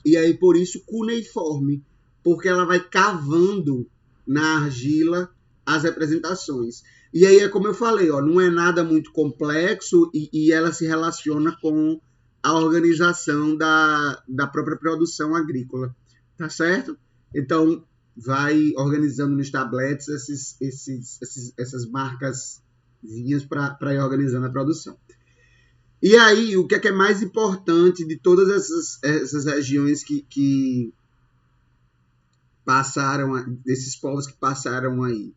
S1: e aí por isso cuneiforme, porque ela vai cavando na argila as representações. E aí é como eu falei, ó, não é nada muito complexo e ela se relaciona com a organização da própria produção agrícola. Tá certo? Então, vai organizando nos tablets essas marcazinhas para ir organizando a produção. E aí, o que é mais importante de todas essas regiões que passaram, desses povos que passaram aí?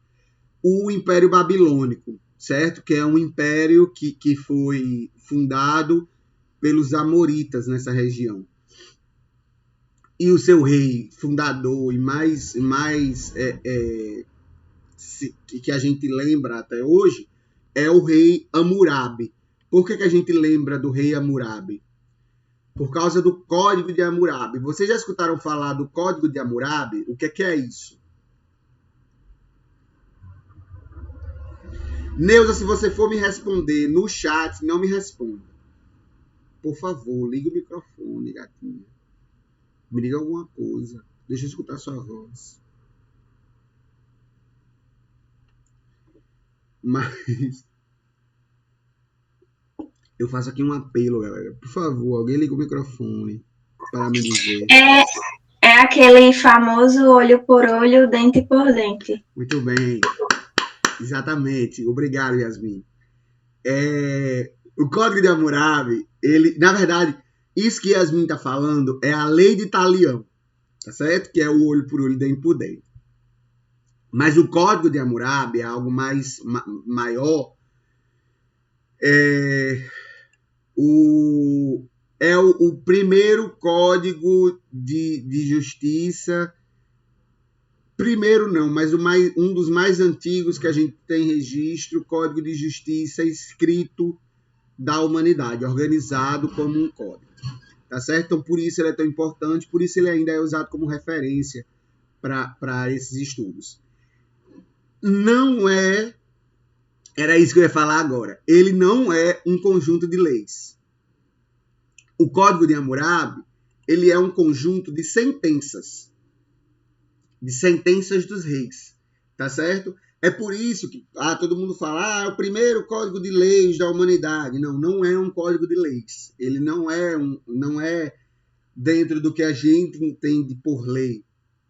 S1: O Império Babilônico, certo? Que é um império que foi fundado pelos amoritas nessa região. E o seu rei fundador e que a gente lembra até hoje é o rei Hammurabi. Por que a gente lembra do rei Hammurabi? Por causa do Código de Hammurabi. Vocês já escutaram falar do Código de Hammurabi? O que é isso? Neuza, se você for me responder no chat, não me responda. Por favor, liga o microfone, gatinha. Me diga alguma coisa. Deixa eu escutar sua voz. Mas eu faço aqui um apelo, galera. Por favor, alguém liga o microfone para me dizer.
S2: É aquele famoso olho por olho, dente por dente.
S1: Muito bem. Exatamente. Obrigado, Yasmin. O Código de Hammurabi, na verdade, isso que Yasmin está falando é a lei de Talião, tá certo? Que é o olho por olho, dente por dente. Mas o Código de Hammurabi é algo maior. O primeiro código de justiça. Primeiro não, mas um dos mais antigos que a gente tem registro, Código de Justiça escrito da humanidade, organizado como um código. Tá certo? Então, por isso ele é tão importante, por isso ele ainda é usado como referência para esses estudos. Não é Era isso que eu ia falar agora. Ele não é um conjunto de leis. O Código de Hammurabi, ele é um conjunto de sentenças dos reis, tá certo? É por isso que todo mundo fala, é o primeiro código de leis da humanidade. Não, não é um código de leis. Ele não é dentro do que a gente entende por lei,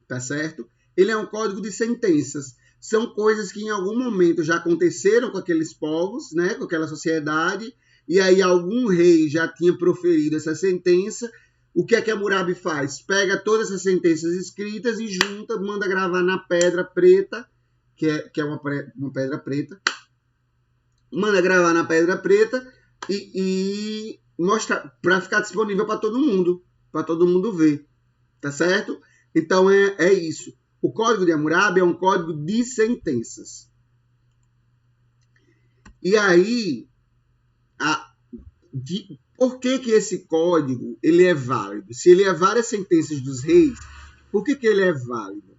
S1: tá certo? Ele é um código de sentenças. São coisas que em algum momento já aconteceram com aqueles povos, né, com aquela sociedade, e aí algum rei já tinha proferido essa sentença. O que é que Hammurabi faz? Pega todas essas sentenças escritas e junta, manda gravar na pedra preta, que é uma pedra preta, manda gravar na pedra preta e mostra para ficar disponível para todo mundo ver, tá certo? Então é isso. O Código de Hammurabi é um código de sentenças. E aí, por que esse código ele é válido? Se ele é várias sentenças dos reis, por que ele é válido?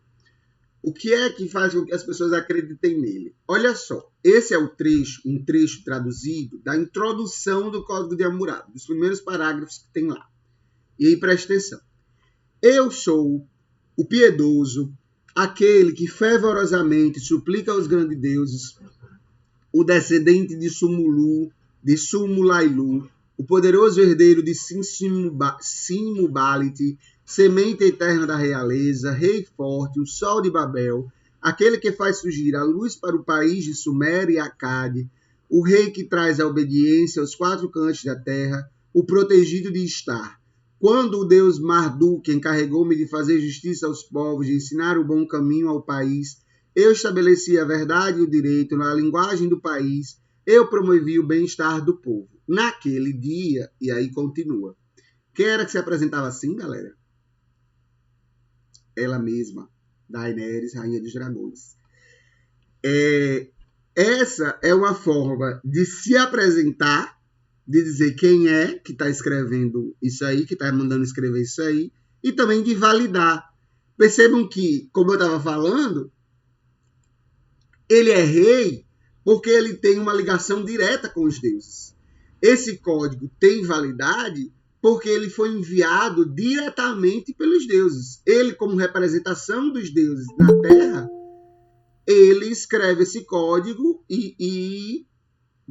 S1: O que é que faz com que as pessoas acreditem nele? Olha só, esse é um trecho traduzido da introdução do Código de Hammurabi, dos primeiros parágrafos que tem lá. E aí preste atenção. Eu sou o piedoso, aquele que fervorosamente suplica aos grandes deuses, o descendente de Sumulu, de Sumulailu, o poderoso herdeiro de Sinmubaliti, semente eterna da realeza, rei forte, o sol de Babel, aquele que faz surgir a luz para o país de Sumer e Acade, o rei que traz a obediência aos quatro cantos da terra, o protegido de Estar. Quando o deus Marduk encarregou-me de fazer justiça aos povos, de ensinar o bom caminho ao país, eu estabeleci a verdade e o direito na linguagem do país, eu promovi o bem-estar do povo. Naquele dia, e aí continua. Quem era que se apresentava assim, galera? Ela mesma, Daenerys, Rainha dos Dragões. Essa é uma forma de se apresentar, de dizer quem é que está escrevendo isso aí, que está mandando escrever isso aí, e também de validar. Percebam que, como eu estava falando, ele é rei porque ele tem uma ligação direta com os deuses. Esse código tem validade porque ele foi enviado diretamente pelos deuses. Ele, como representação dos deuses na Terra, ele escreve esse código e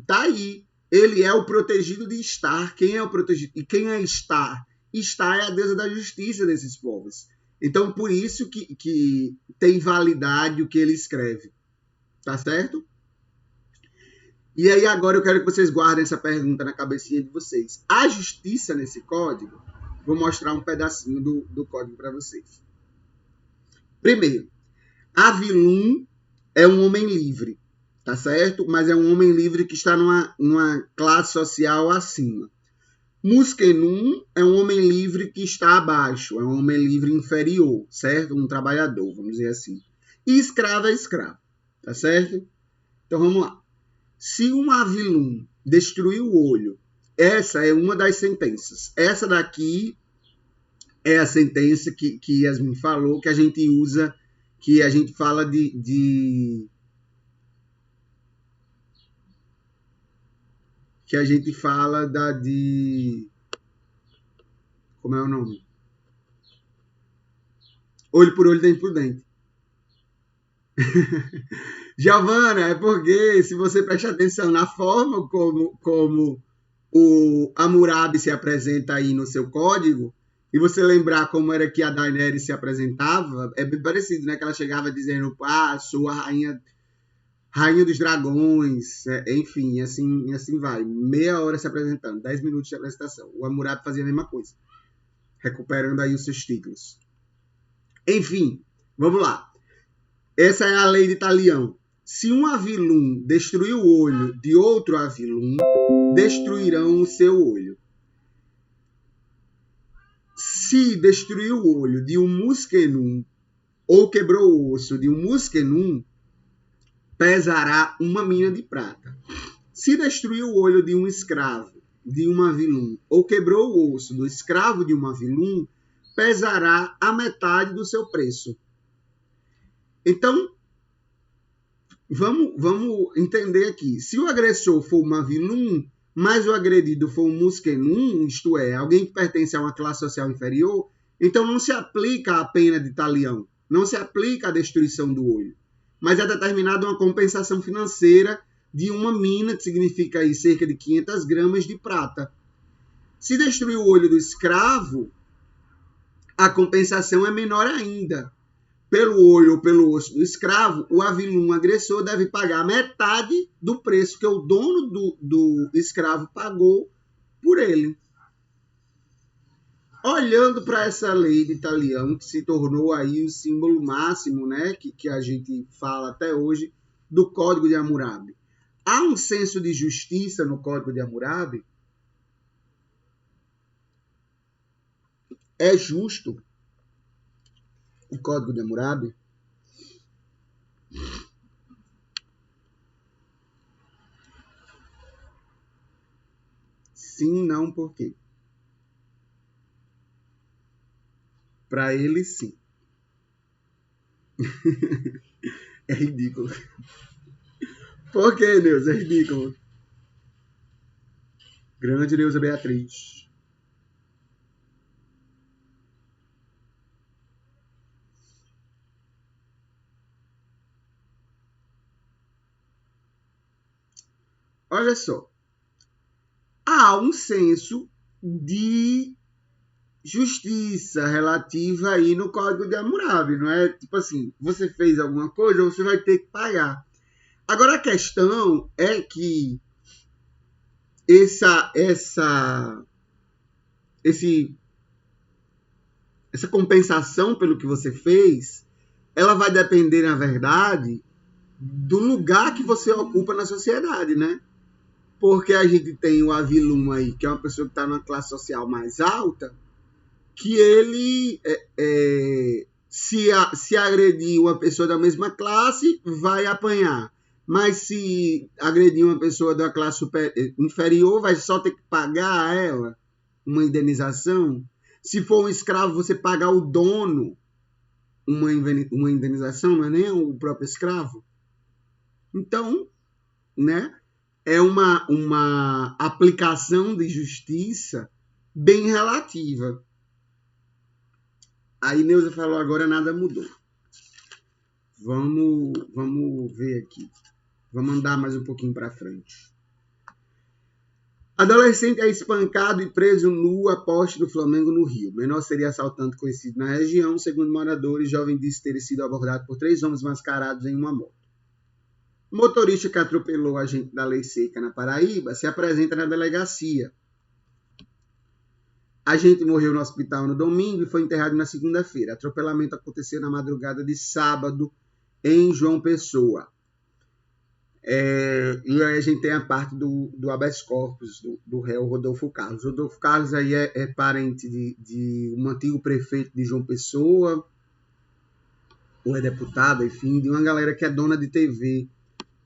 S1: tá aí. Ele é o protegido de Estar. Quem é o protegido? E quem é Estar? Estar é a deusa da justiça desses povos. Então, por isso que tem validade o que ele escreve. Tá certo? E aí agora eu quero que vocês guardem essa pergunta na cabecinha de vocês. A justiça nesse código, vou mostrar um pedacinho do código para vocês. Primeiro, Avilum é um homem livre, tá certo? Mas é um homem livre que está numa classe social acima. Muskenum é um homem livre que está abaixo, é um homem livre inferior, certo? Um trabalhador, vamos dizer assim. E escravo é escravo, tá certo? Então vamos lá. Se um Avilum destruir o olho, essa é uma das sentenças. Essa daqui é a sentença que Yasmin falou, que a gente usa, que a gente fala que a gente fala como é o nome? Olho por olho, dente por dente. Giovana, é porque se você prestar atenção na forma como o Hammurabi se apresenta aí no seu código, e você lembrar como era que a Daenerys se apresentava, é bem parecido, né? Que ela chegava dizendo, sou a rainha dos dragões, enfim, assim vai. Meia hora se apresentando, 10 minutos de apresentação. O Hammurabi fazia a mesma coisa, recuperando aí os seus títulos. Enfim, vamos lá. Essa é a lei de Talião. Se um Avilum destruir o olho de outro Avilum, destruirão o seu olho. Se destruir o olho de um Muskenum ou quebrou o osso de um Muskenum, pesará uma mina de prata. Se destruir o olho de um escravo de um Avilum ou quebrou o osso do escravo de um Avilum, pesará a metade do seu preço. Então, Vamos entender aqui. Se o agressor for uma vilum, mas o agredido for um musquenum, isto é, alguém que pertence a uma classe social inferior, então não se aplica a pena de talião, não se aplica a destruição do olho, mas é determinada uma compensação financeira de uma mina, que significa aí cerca de 500 gramas de prata. Se destruir o olho do escravo, a compensação é menor ainda. Pelo olho ou pelo osso do escravo, o avilum agressor deve pagar metade do preço que o dono do escravo pagou por ele. Olhando para essa lei de Talião, que se tornou aí o símbolo máximo, né, que a gente fala até hoje, do Código de Hammurabi. Há um senso de justiça no Código de Hammurabi? É justo o Código de Hammurabi? Sim, não, por quê? Para ele, sim. É ridículo. Por que, Neuza? É ridículo. Grande Neuza Beatriz. Olha só. Há um senso de justiça relativa aí no Código de Hammurabi, não é? Tipo assim, você fez alguma coisa, você vai ter que pagar. Agora a questão é que essa compensação pelo que você fez, ela vai depender, na verdade, do lugar que você ocupa na sociedade, né? Porque a gente tem o avilum aí, que é uma pessoa que está numa classe social mais alta, que ele, se agredir uma pessoa da mesma classe, vai apanhar. Mas se agredir uma pessoa da classe inferior, vai só ter que pagar a ela uma indenização. Se for um escravo, você paga ao dono uma indenização, não é nem o próprio escravo. Então, né, é uma aplicação de justiça bem relativa. Aí Neuza falou, agora nada mudou. Vamos ver aqui. Vamos andar mais um pouquinho para frente. Adolescente é espancado e preso nu a poste do Flamengo no Rio. Menor seria assaltante conhecido na região. Segundo moradores, jovem disse ter sido abordado por 3 homens mascarados em uma moto. O motorista que atropelou o agente da Lei Seca na Paraíba se apresenta na delegacia. A gente morreu no hospital no domingo e foi enterrado na segunda-feira. Atropelamento aconteceu na madrugada de sábado em João Pessoa. E aí a gente tem a parte do habeas corpus do réu Rodolfo Carlos. Rodolfo Carlos aí é parente de um antigo prefeito de João Pessoa, ou é deputado, enfim, de uma galera que é dona de TV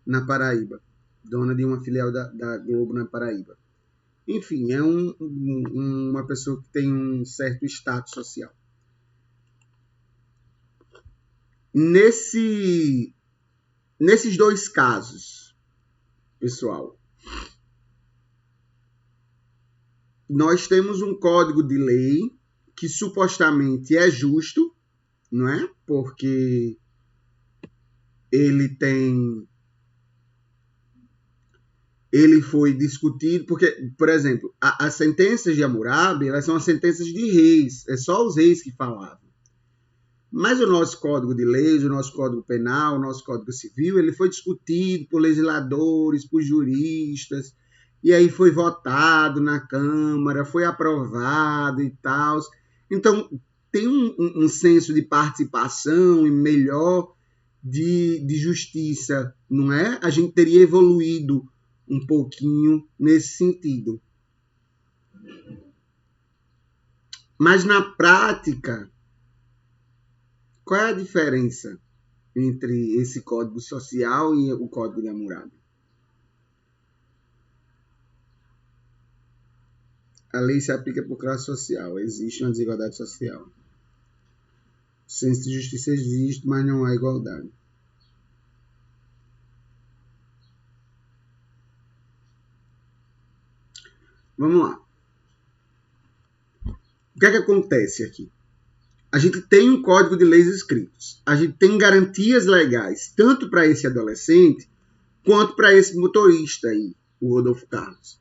S1: na Paraíba, dona de uma filial da Globo na Paraíba. Enfim, é uma pessoa que tem um certo status social. Nesses 2 casos, pessoal, nós temos um código de lei que supostamente é justo, não é? Porque ele foi discutido, porque, por exemplo, as sentenças de Hammurabi, elas são as sentenças de reis, é só os reis que falavam. Mas o nosso Código de Leis, o nosso Código Penal, o nosso Código Civil, ele foi discutido por legisladores, por juristas, e aí foi votado na Câmara, foi aprovado e tal. Então, tem um senso de participação e melhor de justiça, não é? A gente teria evoluído um pouquinho nesse sentido. Mas na prática, qual é a diferença entre esse código social e o código de Hammurabi? A lei se aplica por classe social, existe uma desigualdade social. O senso de justiça existe, mas não há igualdade. Vamos lá. O que é que acontece aqui? A gente tem um código de leis escritos. A gente tem garantias legais, tanto para esse adolescente, quanto para esse motorista aí, o Rodolfo Carlos.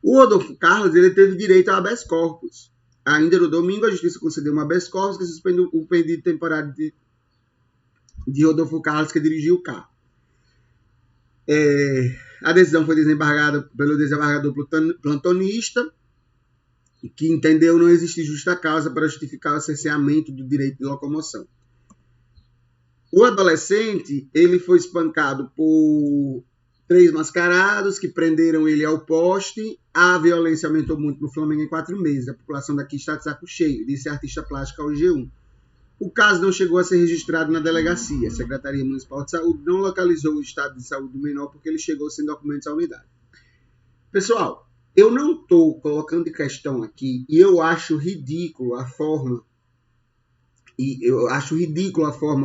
S1: O Rodolfo Carlos, ele teve direito a habeas corpus. Ainda no domingo, a justiça concedeu uma habeas corpus que suspendeu o pedido temporário de Rodolfo Carlos, que dirigiu o carro. A decisão foi desembargada pelo desembargador plantonista, que entendeu não existir justa causa para justificar o cerceamento do direito de locomoção. O adolescente, ele foi espancado por 3 mascarados que prenderam ele ao poste. A violência aumentou muito no Flamengo em 4 meses. A população daqui está de saco cheio, disse a artista plástica ao G1. O caso não chegou a ser registrado na delegacia. A Secretaria Municipal de Saúde não localizou o estado de saúde do menor porque ele chegou sem documentos à unidade. Pessoal, eu não estou colocando em questão aqui, e eu acho ridículo a forma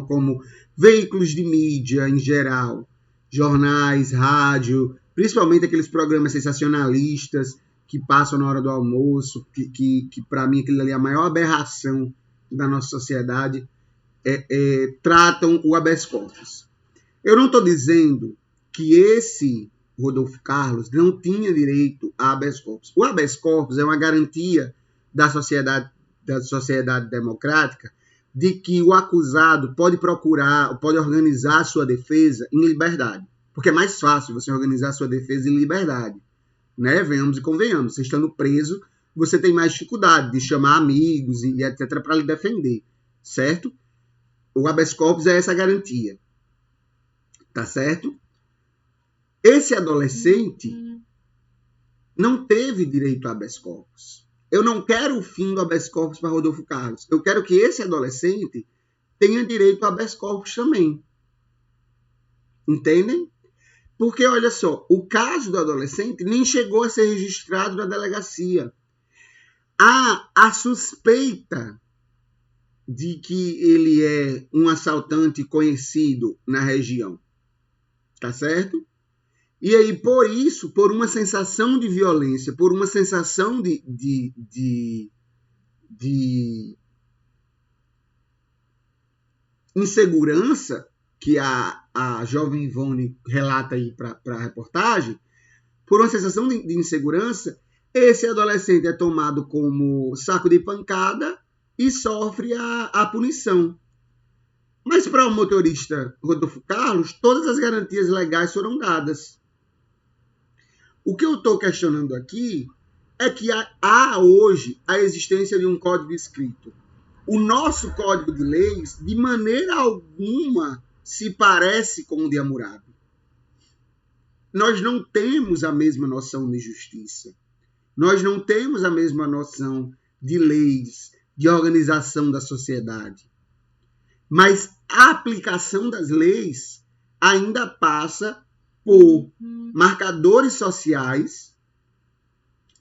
S1: como veículos de mídia em geral, jornais, rádio, principalmente aqueles programas sensacionalistas que passam na hora do almoço, que para mim aquilo ali é a maior aberração da nossa sociedade, tratam o habeas corpus. Eu não estou dizendo que esse Rodolfo Carlos não tinha direito a habeas corpus. O habeas corpus é uma garantia da sociedade democrática de que o acusado pode organizar a sua defesa em liberdade. Porque é mais fácil você organizar a sua defesa em liberdade. Né? Venhamos e convenhamos. Você estando preso, você tem mais dificuldade de chamar amigos e etc. para lhe defender. Certo? O habeas corpus é essa garantia. Tá certo? Esse adolescente não teve direito a habeas corpus. Eu não quero o fim do habeas corpus para Rodolfo Carlos. Eu quero que esse adolescente tenha direito a habeas corpus também. Entendem? Porque, olha só, o caso do adolescente nem chegou a ser registrado na delegacia. Há a suspeita de que ele é um assaltante conhecido na região. Tá certo? E aí, por isso, por uma sensação de violência, por uma sensação de insegurança, que a jovem Ivone relata aí para a reportagem, por uma sensação de insegurança, esse adolescente é tomado como saco de pancada e sofre a punição. Mas para o motorista Rodolfo Carlos, todas as garantias legais foram dadas. O que eu estou questionando aqui é que há hoje a existência de um código escrito. O nosso código de leis, de maneira alguma, se parece com o de Hammurabi. Nós não temos a mesma noção de justiça. Nós não temos a mesma noção de leis, de organização da sociedade. Mas a aplicação das leis ainda passa por marcadores sociais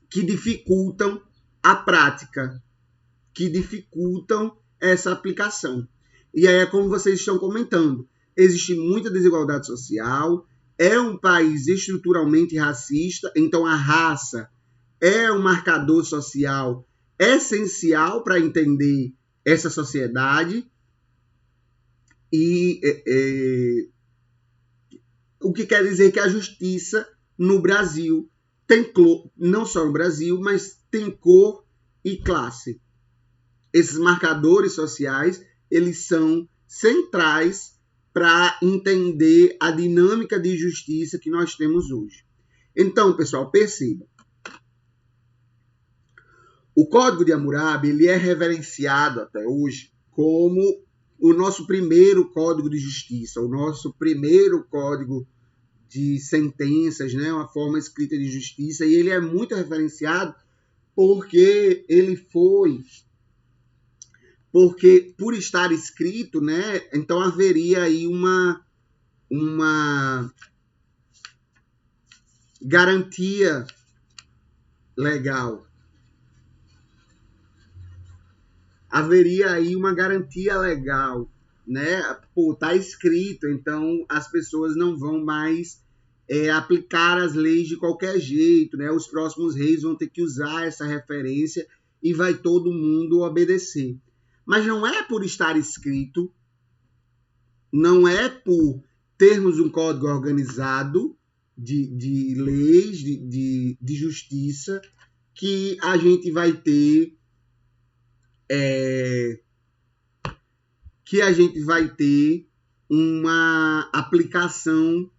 S1: que dificultam a prática, que dificultam essa aplicação. E aí é como vocês estão comentando, existe muita desigualdade social, é um país estruturalmente racista, então a raça é um marcador social essencial para entender essa sociedade e o que quer dizer que a justiça no Brasil tem cor, não só no Brasil, mas tem cor e classe. Esses marcadores sociais, eles são centrais para entender a dinâmica de justiça que nós temos hoje. Então, pessoal, percebam. O Código de Hammurabi, ele é reverenciado até hoje como o nosso primeiro código de justiça, o nosso primeiro código de sentenças, né, uma forma escrita de justiça, e ele é muito referenciado porque por estar escrito, né, então haveria aí uma garantia legal. Haveria aí uma garantia legal, né? Pô, tá escrito, então as pessoas não vão mais aplicar as leis de qualquer jeito, né? Os próximos reis vão ter que usar essa referência e vai todo mundo obedecer. Mas não é por estar escrito, não é por termos um código organizado de leis, de justiça, que a gente vai ter uma aplicação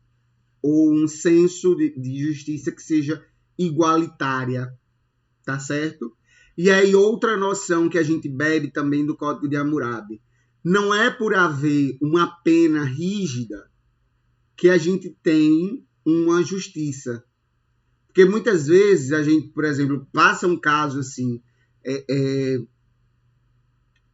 S1: ou um senso de justiça que seja igualitária, tá certo? E aí outra noção que a gente bebe também do Código de Hammurabi, não é por haver uma pena rígida que a gente tem uma justiça. Porque muitas vezes a gente, por exemplo, passa um caso assim,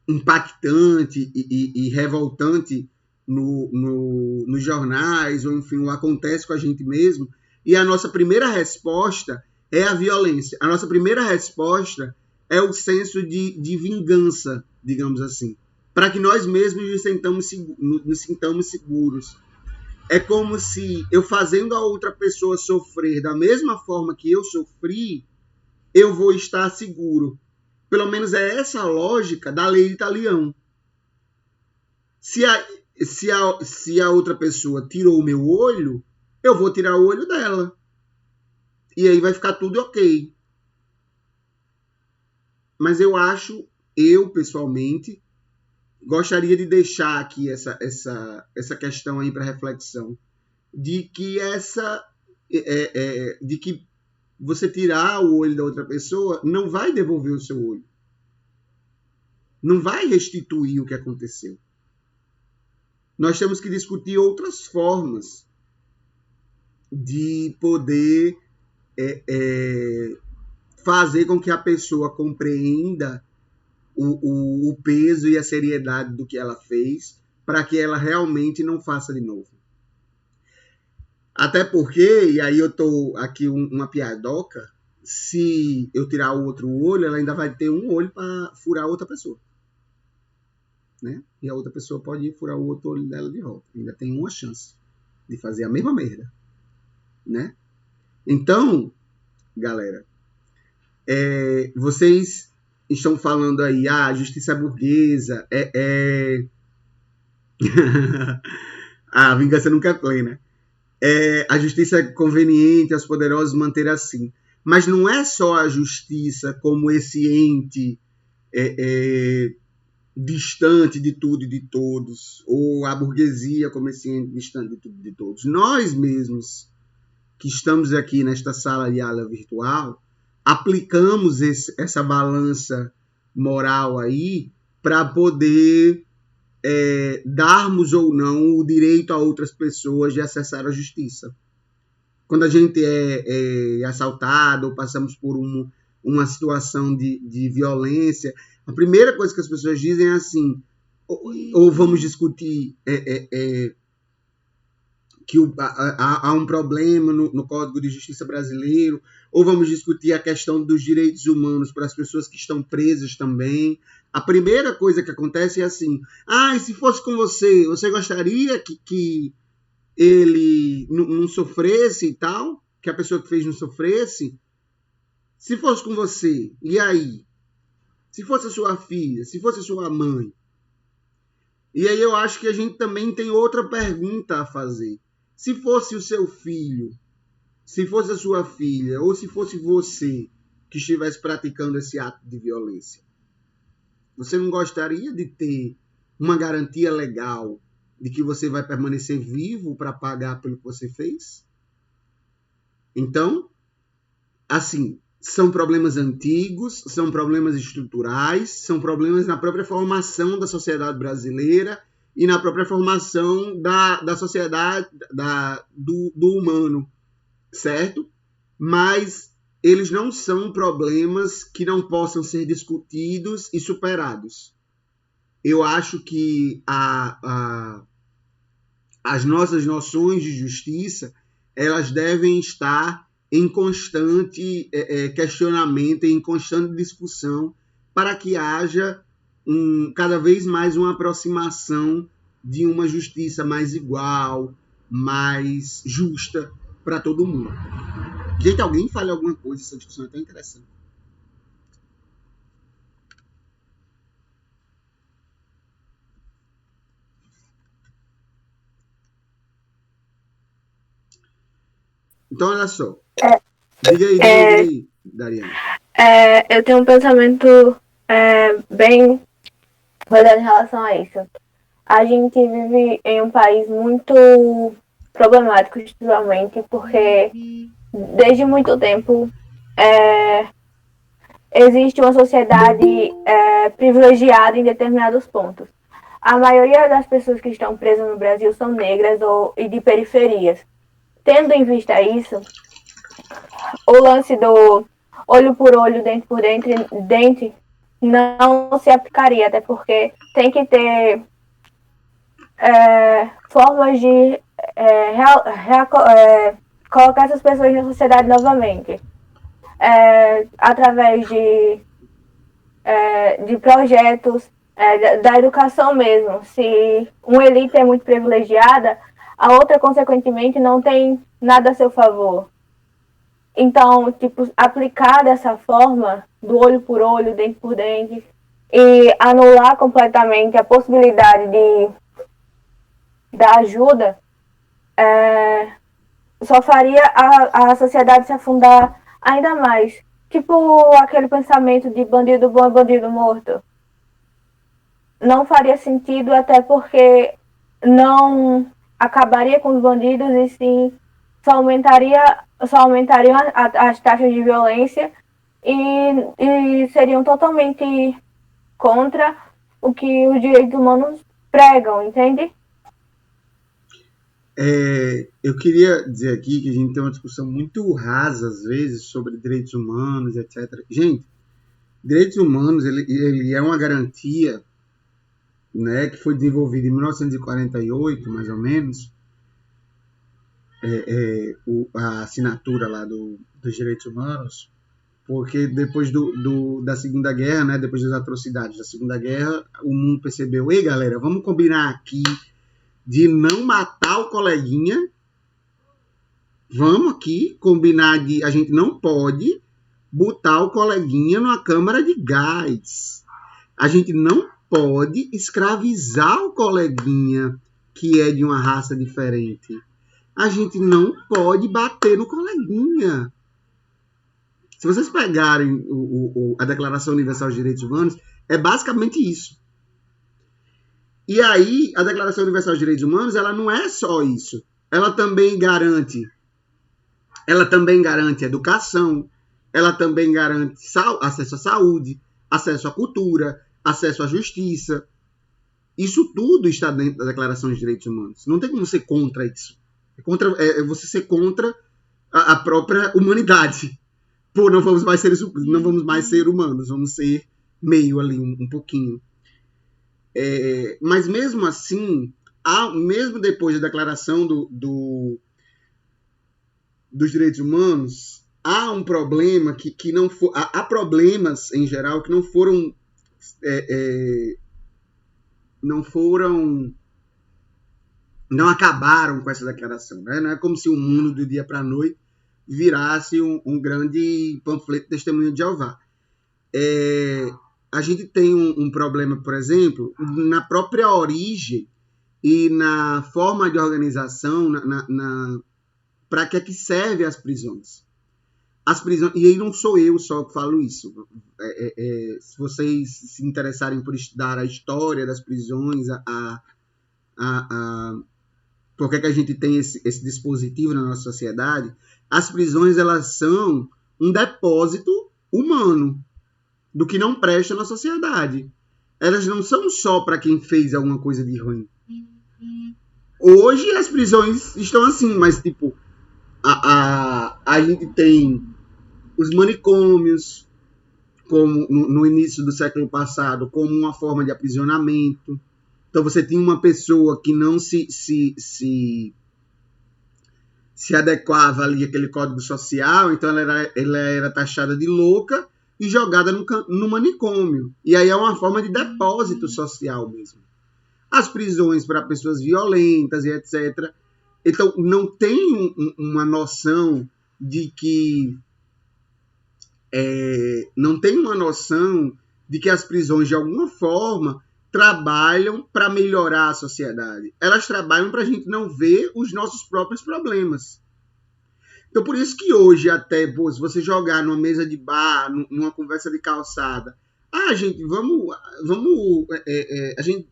S1: impactante e revoltante nos jornais, ou enfim, acontece com a gente mesmo, e a nossa primeira resposta é a violência. A nossa primeira resposta é o senso de vingança, digamos assim, para que nós mesmos nos sintamos seguros. É como se eu fazendo a outra pessoa sofrer da mesma forma que eu sofri, eu vou estar seguro. Pelo menos é essa a lógica da lei de Talião. Se a outra pessoa tirou o meu olho, eu vou tirar o olho dela. E aí vai ficar tudo ok. Mas eu pessoalmente, gostaria de deixar aqui essa questão aí para reflexão, de que de que você tirar o olho da outra pessoa não vai devolver o seu olho. Não vai restituir o que aconteceu. Nós temos que discutir outras formas de poder fazer com que a pessoa compreenda o peso e a seriedade do que ela fez, para que ela realmente não faça de novo. Até porque, e aí eu tô aqui uma piadoca, se eu tirar o outro olho, ela ainda vai ter um olho para furar a outra pessoa. Né? E a outra pessoa pode furar o outro olho dela de volta. Ainda tem uma chance de fazer a mesma merda. Né? Então, galera, vocês estão falando aí, a justiça burguesa a vingança nunca é plena. A justiça é conveniente aos poderosos manter assim. Mas não é só a justiça como esse ente distante de tudo e de todos, ou a burguesia como esse ente distante de tudo e de todos. Nós mesmos, que estamos aqui nesta sala de aula virtual, aplicamos essa balança moral aí para poder darmos ou não o direito a outras pessoas de acessar a justiça. Quando a gente é assaltado ou passamos por uma situação de violência, a primeira coisa que as pessoas dizem é assim, ou vamos discutir que há um problema no Código de Justiça brasileiro, ou vamos discutir a questão dos direitos humanos para as pessoas que estão presas também. A primeira coisa que acontece é assim, e se fosse com você gostaria que ele não sofresse e tal? Que a pessoa que fez não sofresse? Se fosse com você, e aí? Se fosse a sua filha, se fosse a sua mãe? E aí eu acho que a gente também tem outra pergunta a fazer. Se fosse o seu filho, se fosse a sua filha, ou se fosse você que estivesse praticando esse ato de violência, você não gostaria de ter uma garantia legal de que você vai permanecer vivo para pagar pelo que você fez? Então, assim, são problemas antigos, são problemas estruturais, são problemas na própria formação da sociedade brasileira e na própria formação da sociedade, do humano, certo? Mas eles não são problemas que não possam ser discutidos e superados. Eu acho que as nossas noções de justiça, elas devem estar em constante questionamento, em constante discussão, para que haja cada vez mais uma aproximação de uma justiça mais igual, mais justa, para todo mundo. Gente, alguém fale alguma coisa, essa discussão é tão interessante. Então, olha só. Diga aí, Dariana.
S4: Eu tenho um pensamento bem cuidado em relação a isso. A gente vive em um país muito problemático estruturalmente, porque desde muito tempo existe uma sociedade privilegiada em determinados pontos. A maioria das pessoas que estão presas no Brasil são negras e de periferias. Tendo em vista isso, o lance do olho por olho, dente por dente, não se aplicaria, até porque tem que ter formas de colocar essas pessoas na sociedade novamente, através de projetos, da educação mesmo. Se uma elite é muito privilegiada, a outra, consequentemente, não tem nada a seu favor. Então, tipo, aplicar dessa forma, do olho por olho, dente por dente, e anular completamente a possibilidade da ajuda, só faria a sociedade se afundar ainda mais. Tipo aquele pensamento de bandido bom é bandido morto. Não faria sentido, até porque não acabaria com os bandidos, e sim só aumentariam as taxas de violência e seriam totalmente contra o que os direitos humanos pregam, entende?
S1: Eu queria dizer aqui que a gente tem uma discussão muito rasa, às vezes, sobre direitos humanos, etc. Gente, direitos humanos, ele é uma garantia, né, que foi desenvolvida em 1948, mais ou menos, a assinatura lá dos direitos humanos, porque depois da Segunda Guerra, né, depois das atrocidades da Segunda Guerra, o mundo percebeu, ei galera, vamos combinar aqui de não matar o coleguinha, vamos aqui combinar de a gente não pode botar o coleguinha numa câmara de gás, a gente não pode escravizar o coleguinha que é de uma raça diferente, a gente não pode bater no coleguinha. Se vocês pegarem a Declaração Universal dos Direitos Humanos, é basicamente isso. E aí, a Declaração Universal dos Direitos Humanos, ela não é só isso. Ela também garante educação, ela também garante acesso à saúde, acesso à cultura, acesso à justiça. Isso tudo está dentro da Declaração dos Direitos Humanos. Não tem como ser contra isso. É você ser contra a própria humanidade. Pô, não vamos mais ser humanos, vamos ser meio ali, um pouquinho. Mas mesmo assim, mesmo depois da declaração dos direitos humanos, há um problema que não for, há problemas em geral que não acabaram com essa declaração, né? Não é como se o mundo do dia para a noite virasse um grande panfleto de testemunho de Jeová. A gente tem um problema, por exemplo, na própria origem e na forma de organização, para que servem as prisões. E aí não sou eu só que falo isso. Se vocês se interessarem por estudar a história das prisões, por que a gente tem esse dispositivo na nossa sociedade, as prisões elas são um depósito humano do que não presta na sociedade. Elas não são só para quem fez alguma coisa de ruim. Hoje as prisões estão assim, mas tipo, a gente tem os manicômios, como no início do século passado, como uma forma de aprisionamento. Então você tinha uma pessoa que não se adequava ali àquele código social, então ela era taxada de louca e jogada no manicômio. E aí é uma forma de depósito social mesmo. As prisões para pessoas violentas e etc. Então, não tem uma noção de que não tem uma noção de que as prisões, de alguma forma, trabalham para melhorar a sociedade. Elas trabalham para a gente não ver os nossos próprios problemas. Então, por isso que hoje, até, se você jogar numa mesa de bar, numa conversa de calçada, gente, a gente,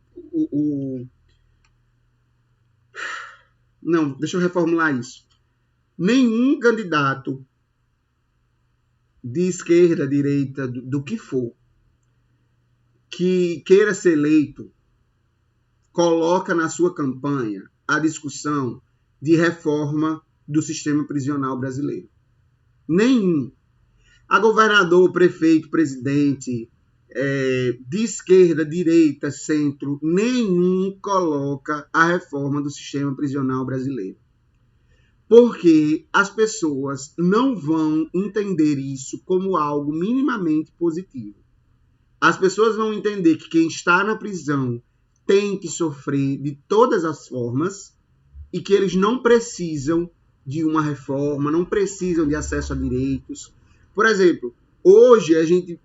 S1: não, deixa eu reformular isso. Nenhum candidato de esquerda, direita, do que for, que queira ser eleito, coloca na sua campanha a discussão de reforma do sistema prisional brasileiro. Nenhum. A governador, prefeito, presidente, de esquerda, direita, centro, nenhum coloca a reforma do sistema prisional brasileiro. Porque as pessoas não vão entender isso como algo minimamente positivo. As pessoas vão entender que quem está na prisão tem que sofrer de todas as formas e que eles não precisam de uma reforma, não precisam de acesso a direitos. Por exemplo, hoje,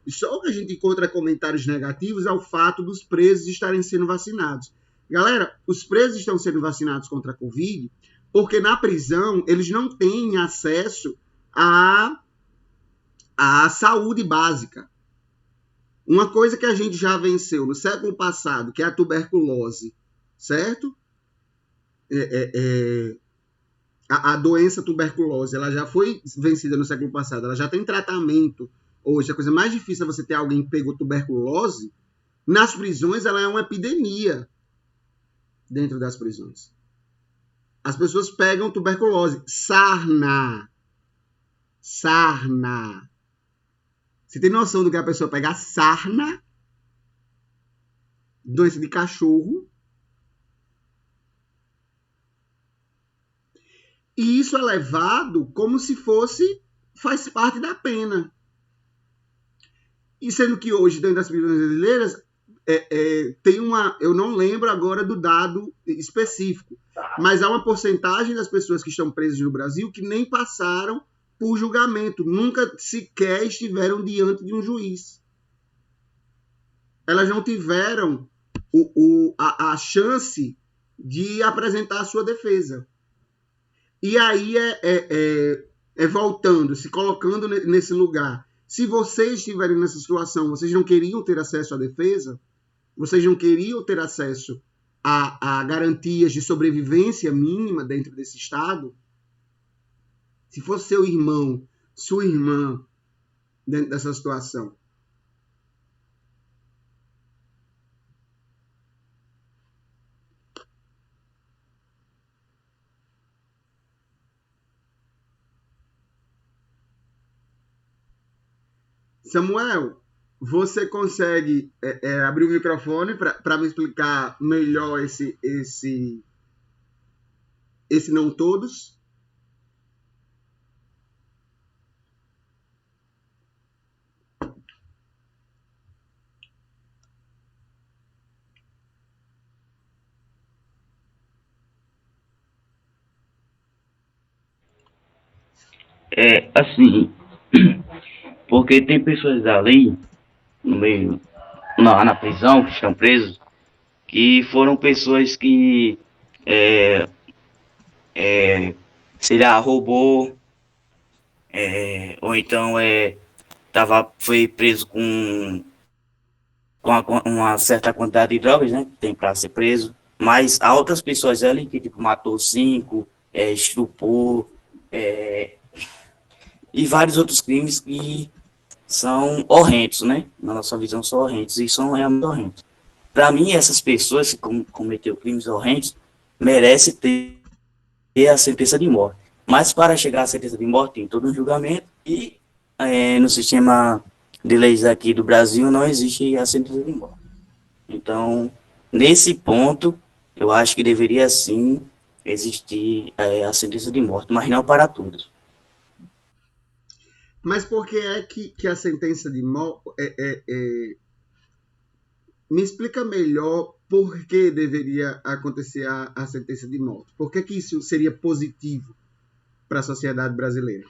S1: só o que a gente encontra comentários negativos é o fato dos presos estarem sendo vacinados. Galera, os presos estão sendo vacinados contra a Covid porque na prisão eles não têm acesso à saúde básica. Uma coisa que a gente já venceu no século passado, que é a tuberculose, certo? A doença tuberculose, ela já foi vencida no século passado, ela já tem tratamento. Hoje, a coisa mais difícil é você ter alguém que pegou tuberculose. Nas prisões, ela é uma epidemia dentro das prisões. As pessoas pegam tuberculose. Sarna. Você tem noção do que a pessoa pega? Sarna? Doença de cachorro. E isso é levado como se faz parte da pena. E sendo que hoje, dentro das prisões brasileiras, tem eu não lembro agora do dado específico, mas há uma porcentagem das pessoas que estão presas no Brasil que nem passaram por julgamento, nunca sequer estiveram diante de um juiz. Elas não tiveram a chance de apresentar a sua defesa. E aí voltando, se colocando nesse lugar. Se vocês estiverem nessa situação, vocês não queriam ter acesso à defesa? Vocês não queriam ter acesso a garantias de sobrevivência mínima dentro desse Estado? Se fosse seu irmão, sua irmã, dentro dessa situação. Samuel, você consegue abrir o microfone para me explicar melhor esse não todos?
S5: Assim, porque tem pessoas ali, no meio, na prisão, que estão presos, que foram pessoas que, sei lá, roubou, ou então foi preso com uma certa quantidade de drogas, né, que tem para ser preso, mas há outras pessoas ali que, tipo, matou 5, estuprou, e vários outros crimes que são horrendos, né? Na nossa visão são horrendos e são realmente horrendos. Para mim, essas pessoas que cometeram crimes horrendos merecem ter a sentença de morte. Mas para chegar à sentença de morte tem todo um julgamento e no sistema de leis aqui do Brasil não existe a sentença de morte. Então, nesse ponto, eu acho que deveria sim existir a sentença de morte, mas não para todos.
S1: Mas por que é que a sentença de morte me explica melhor por que deveria acontecer a sentença de morte. Por que isso seria positivo para a sociedade brasileira?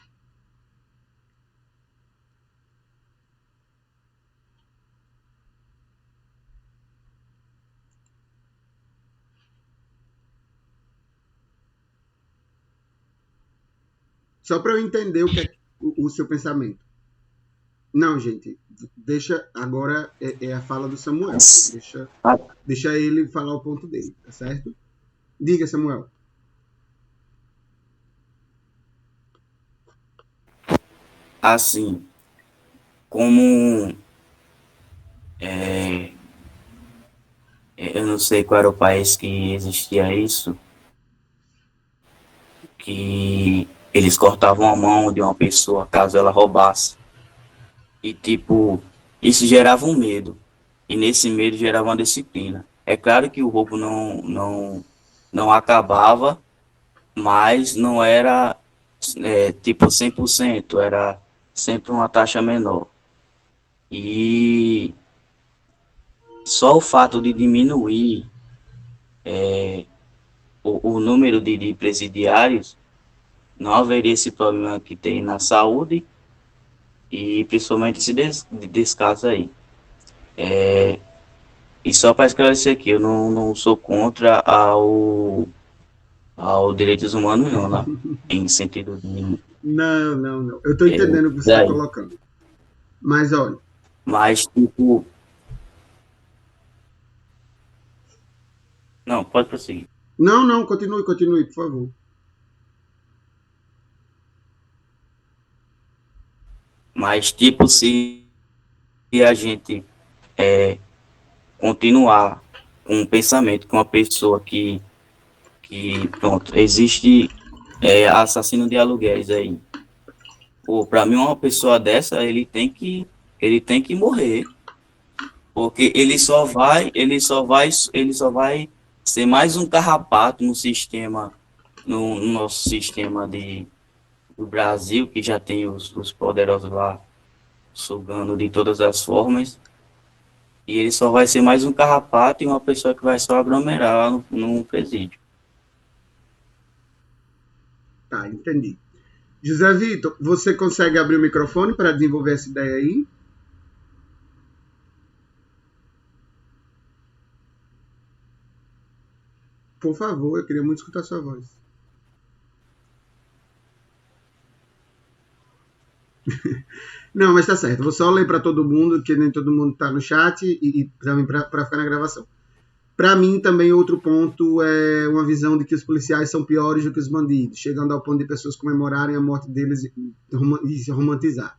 S1: Só para eu entender o que é o seu pensamento. Não, gente, deixa. Agora é a fala do Samuel. Deixa ele falar o ponto dele, tá certo? Diga, Samuel.
S5: Assim, como eu não sei qual era o país que existia isso, que eles cortavam a mão de uma pessoa caso ela roubasse. E, tipo, isso gerava um medo. E nesse medo gerava uma disciplina. É claro que o roubo não acabava, mas não era, tipo, 100%. Era sempre uma taxa menor. E só o fato de diminuir o número de presidiários, não haveria esse problema que tem na saúde e principalmente desse caso aí. E só para esclarecer aqui, eu não sou contra ao direitos humanos, não, né? Em sentido de.
S1: Não. Eu estou entendendo o que você está colocando. Mas, olha.
S5: Mas, tipo. Não, pode prosseguir.
S1: Não, continue, por favor.
S5: Mas, tipo, se a gente continuar com um pensamento com uma pessoa que pronto, existe assassino de aluguéis aí. Pô, pra mim uma pessoa dessa, ele tem que morrer. Porque ele só vai ser mais um carrapato no sistema, no nosso sistema do Brasil, que já tem os poderosos lá sugando de todas as formas. E ele só vai ser mais um carrapato e uma pessoa que vai só aglomerar lá no presídio.
S1: Tá, entendi. José Vitor, você consegue abrir o microfone para desenvolver essa ideia aí? Por favor, eu queria muito escutar sua voz. Não, mas tá certo. Vou só ler para todo mundo, que nem todo mundo tá no chat e também para ficar na gravação. Para mim, também, outro ponto é uma visão de que os policiais são piores do que os bandidos, chegando ao ponto de pessoas comemorarem a morte deles e se romantizar.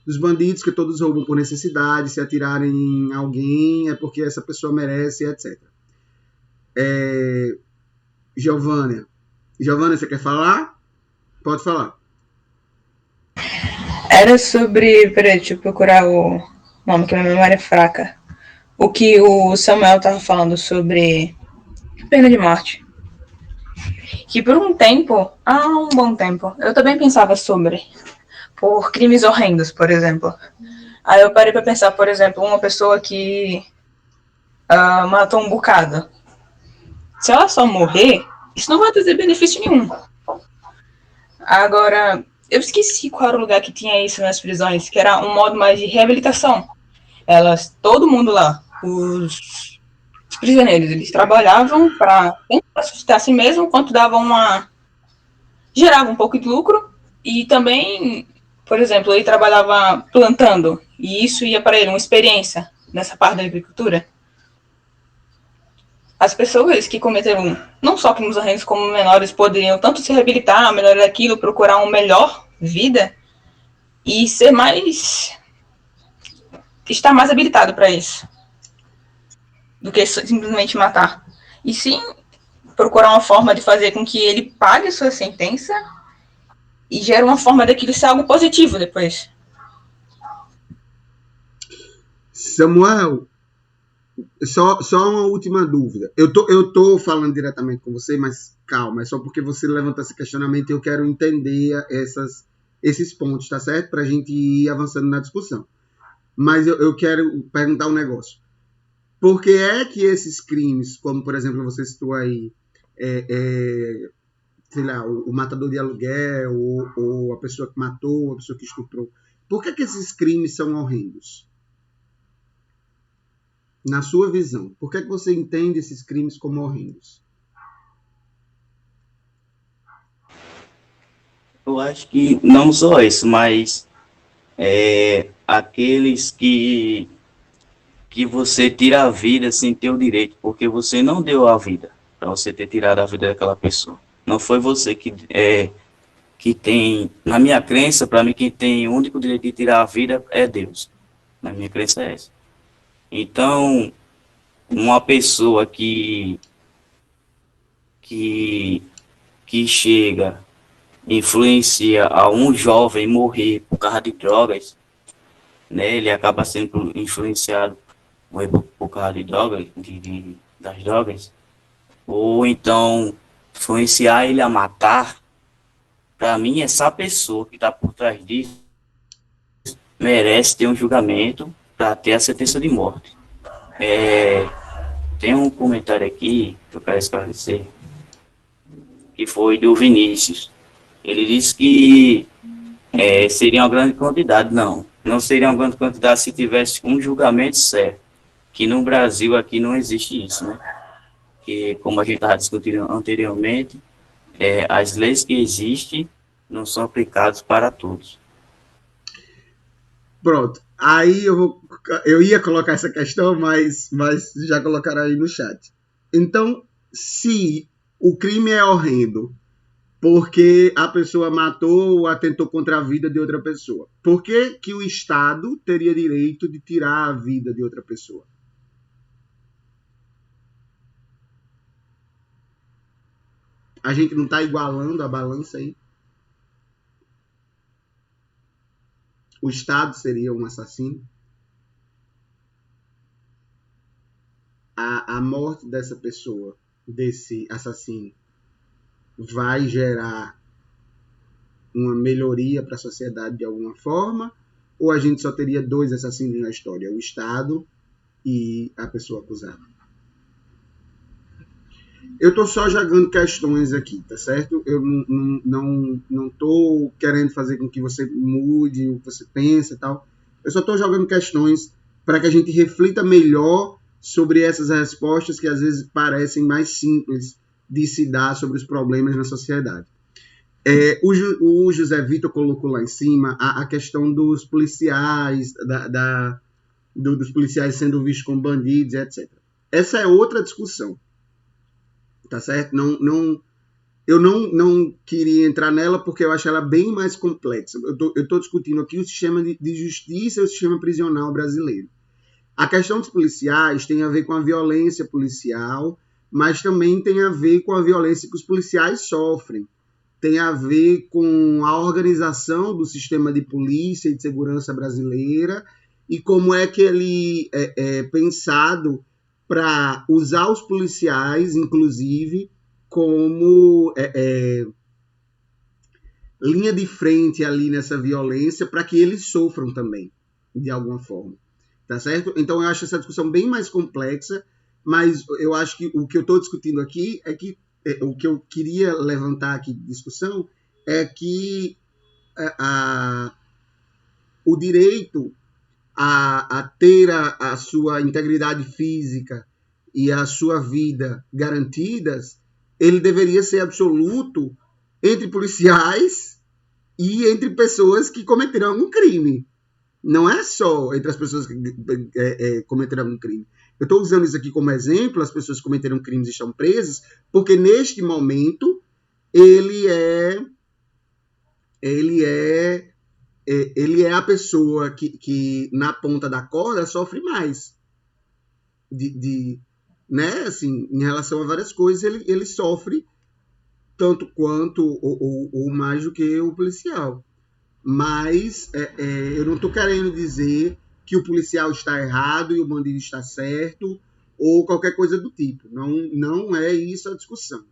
S1: Os bandidos que todos roubam por necessidade, se atirarem em alguém é porque essa pessoa merece, etc. Giovânia, você quer falar? Pode falar.
S3: Era sobre... Peraí, deixa eu procurar o nome, que a minha memória é fraca. O que o Samuel estava falando sobre pena de morte. Que por um tempo, há um bom tempo, eu também pensava sobre, por crimes horrendos, por exemplo. Aí eu parei para pensar, por exemplo, uma pessoa que matou um bocado. Se ela só morrer, isso não vai trazer benefício nenhum. Agora, eu esqueci qual era o lugar que tinha isso nas prisões, que era um modo mais de reabilitação. Todo mundo lá, os prisioneiros, eles trabalhavam para sustentar a si mesmo, quanto gerava um pouco de lucro, e também, por exemplo, ele trabalhava plantando, e isso ia para ele uma experiência nessa parte da agricultura. As pessoas que cometeram não só crimes horrendos como menores poderiam tanto se reabilitar, melhorar aquilo, procurar uma melhor vida e estar mais habilitado para isso do que simplesmente matar. E sim, procurar uma forma de fazer com que ele pague a sua sentença e gere uma forma daquilo ser algo positivo depois.
S1: Samuel, só uma última dúvida. Eu tô falando diretamente com você, mas calma, é só porque você levantou esse questionamento e eu quero entender esses pontos, tá certo? Pra gente ir avançando na discussão. Mas eu quero perguntar um negócio. Por que é que esses crimes, como por exemplo você citou aí, sei lá, o matador de aluguel, ou a pessoa que matou, a pessoa que estuprou, por que esses crimes são horrendos? Na sua visão, por que você entende esses crimes como horrendos?
S5: Eu acho que não só isso, mas aqueles que você tira a vida sem ter o direito, porque você não deu a vida para você ter tirado a vida daquela pessoa. Não foi você que tem, na minha crença, para mim, quem tem o único direito de tirar a vida é Deus. Na minha crença é essa. Então, uma pessoa que, que chega, influencia a um jovem morrer por causa de drogas, né? Ele acaba sendo influenciado por causa de drogas, das drogas, ou então influenciar ele a matar. Para mim, essa pessoa que está por trás disso merece ter um julgamento para ter a sentença de morte. Tem um comentário aqui que eu quero esclarecer, que foi do Vinícius. Ele disse que seria uma grande quantidade. Não seria uma grande quantidade se tivesse um julgamento certo. Que no Brasil aqui não existe isso, né? Que, como a gente estava discutindo anteriormente, as leis que existem não são aplicadas para todos.
S1: Pronto. Aí eu ia colocar essa questão, mas já colocaram aí no chat. Então, se o crime é horrendo porque a pessoa matou ou atentou contra a vida de outra pessoa, por que o Estado teria direito de tirar a vida de outra pessoa? A gente não está igualando a balança aí? O Estado seria um assassino? A morte dessa pessoa, desse assassino, vai gerar uma melhoria para a sociedade de alguma forma? Ou a gente só teria 2 assassinos na história, o Estado e a pessoa acusada? Eu estou só jogando questões aqui, tá certo? Eu não estou querendo fazer com que você mude o que você pensa e tal. Eu só estou jogando questões para que a gente reflita melhor sobre essas respostas que às vezes parecem mais simples de se dar sobre os problemas na sociedade. O José Vitor colocou lá em cima a questão dos policiais, dos policiais sendo vistos como bandidos, etc. Essa é outra discussão, tá certo? Eu não queria entrar nela porque eu acho ela bem mais complexa. Eu estou discutindo aqui o sistema de justiça e o sistema prisional brasileiro. A questão dos policiais tem a ver com a violência policial, mas também tem a ver com a violência que os policiais sofrem. Tem a ver com a organização do sistema de polícia e de segurança brasileira e como é que ele é pensado para usar os policiais, inclusive, como linha de frente ali nessa violência para que eles sofram também, de alguma forma. Tá certo? Então eu acho essa discussão bem mais complexa, mas eu acho que o que eu estou discutindo aqui é que o que eu queria levantar aqui de discussão é que o direito a ter a sua integridade física e a sua vida garantidas, ele deveria ser absoluto entre policiais e entre pessoas que cometeram algum crime. Não é só entre as pessoas que cometeram algum crime. Eu estou usando isso aqui como exemplo, as pessoas que cometeram crimes e estão presas, porque neste momento ele é a pessoa que na ponta da corda sofre mais. Né? Assim, em relação a várias coisas, ele sofre tanto quanto ou mais do que o policial. Mas eu não estou querendo dizer que o policial está errado e o bandido está certo, ou qualquer coisa do tipo. Não é isso a discussão.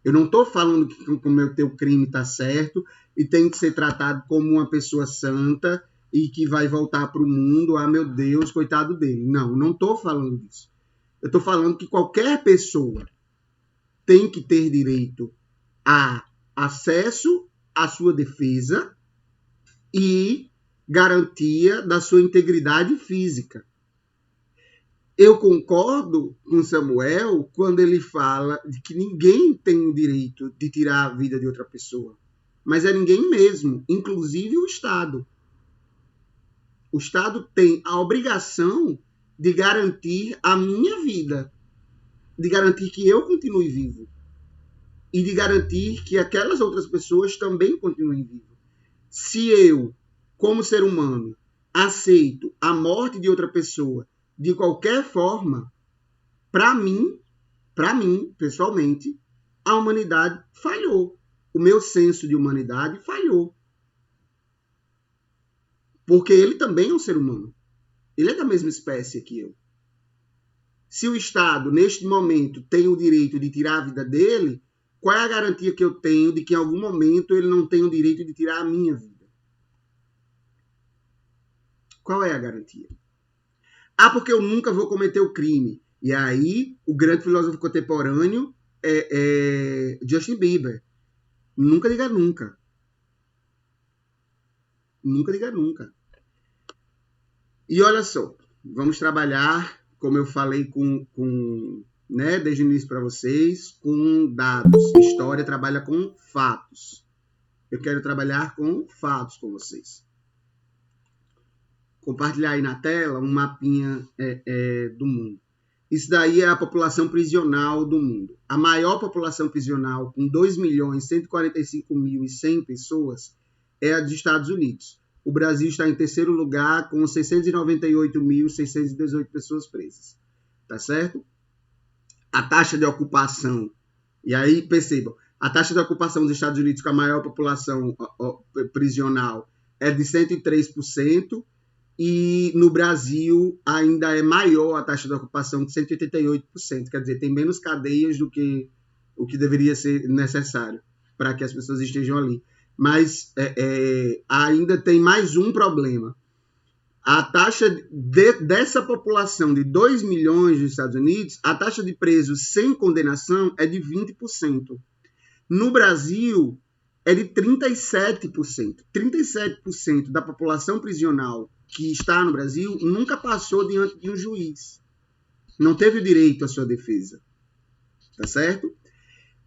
S1: Eu não estou falando que o teu crime está certo e tem que ser tratado como uma pessoa santa e que vai voltar para o mundo, meu Deus, coitado dele. Não estou falando disso. Eu estou falando que qualquer pessoa tem que ter direito a acesso à sua defesa e garantia da sua integridade física. Eu concordo com Samuel quando ele fala de que ninguém tem o direito de tirar a vida de outra pessoa. Mas é ninguém mesmo, inclusive o Estado. O Estado tem a obrigação de garantir a minha vida, de garantir que eu continue vivo e de garantir que aquelas outras pessoas também continuem vivas. Se eu, como ser humano, aceito a morte de outra pessoa de qualquer forma, para mim, pessoalmente, a humanidade falhou. O meu senso de humanidade falhou. Porque ele também é um ser humano. Ele é da mesma espécie que eu. Se o Estado, neste momento, tem o direito de tirar a vida dele, qual é a garantia que eu tenho de que em algum momento ele não tem o direito de tirar a minha vida? Qual é a garantia? Porque eu nunca vou cometer o crime. E aí, o grande filósofo contemporâneo é Justin Bieber. Nunca diga nunca. Nunca diga nunca. E olha só, vamos trabalhar, como eu falei desde o início para vocês, com dados. História trabalha com fatos. Eu quero trabalhar com fatos com vocês. Compartilhar aí na tela um mapinha do mundo. Isso daí é a população prisional do mundo. A maior população prisional, com 2.145.100 pessoas, é a dos Estados Unidos. O Brasil está em terceiro lugar, com 698.618 pessoas presas. Tá certo? A taxa de ocupação, e aí percebam, a taxa de ocupação dos Estados Unidos com a maior população prisional é de 103%, e no Brasil ainda é maior a taxa de ocupação de 188%. Quer dizer, tem menos cadeias do que o que deveria ser necessário para que as pessoas estejam ali. Mas ainda tem mais um problema. A taxa dessa população de 2 milhões dos Estados Unidos, a taxa de presos sem condenação é de 20%. No Brasil, é de 37%. 37% da população prisional que está no Brasil nunca passou diante de um juiz. Não teve o direito à sua defesa. Tá certo?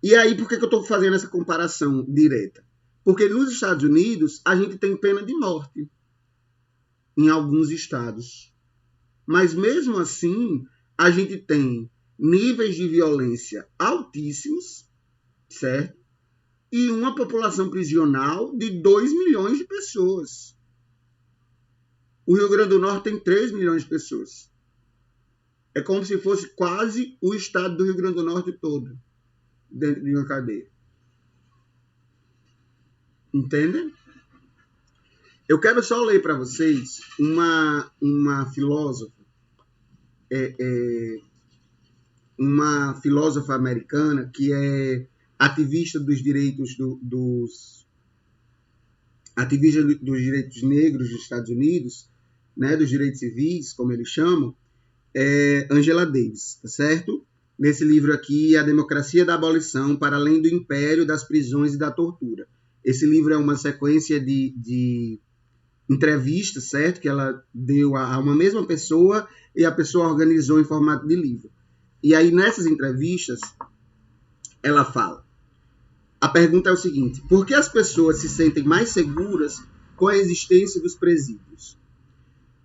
S1: E aí, por que eu estou fazendo essa comparação direta? Porque nos Estados Unidos, a gente tem pena de morte em alguns estados. Mas, mesmo assim, a gente tem níveis de violência altíssimos, certo? E uma população prisional de 2 milhões de pessoas. O Rio Grande do Norte tem 3 milhões de pessoas. É como se fosse quase o estado do Rio Grande do Norte todo, dentro de uma cadeia. Entendem? Eu quero só ler para vocês uma filósofa, uma filósofa americana que é ativista dos direitos ativista dos direitos negros dos Estados Unidos, né, dos direitos civis, como eles chamam, Angela Davis, tá certo? Nesse livro aqui, A Democracia da Abolição para Além do Império, das Prisões e da Tortura. Esse livro é uma sequência de entrevistas, certo? Que ela deu a uma mesma pessoa e a pessoa organizou em formato de livro. E aí, nessas entrevistas, ela fala. A pergunta é o seguinte: por que as pessoas se sentem mais seguras com a existência dos presídios?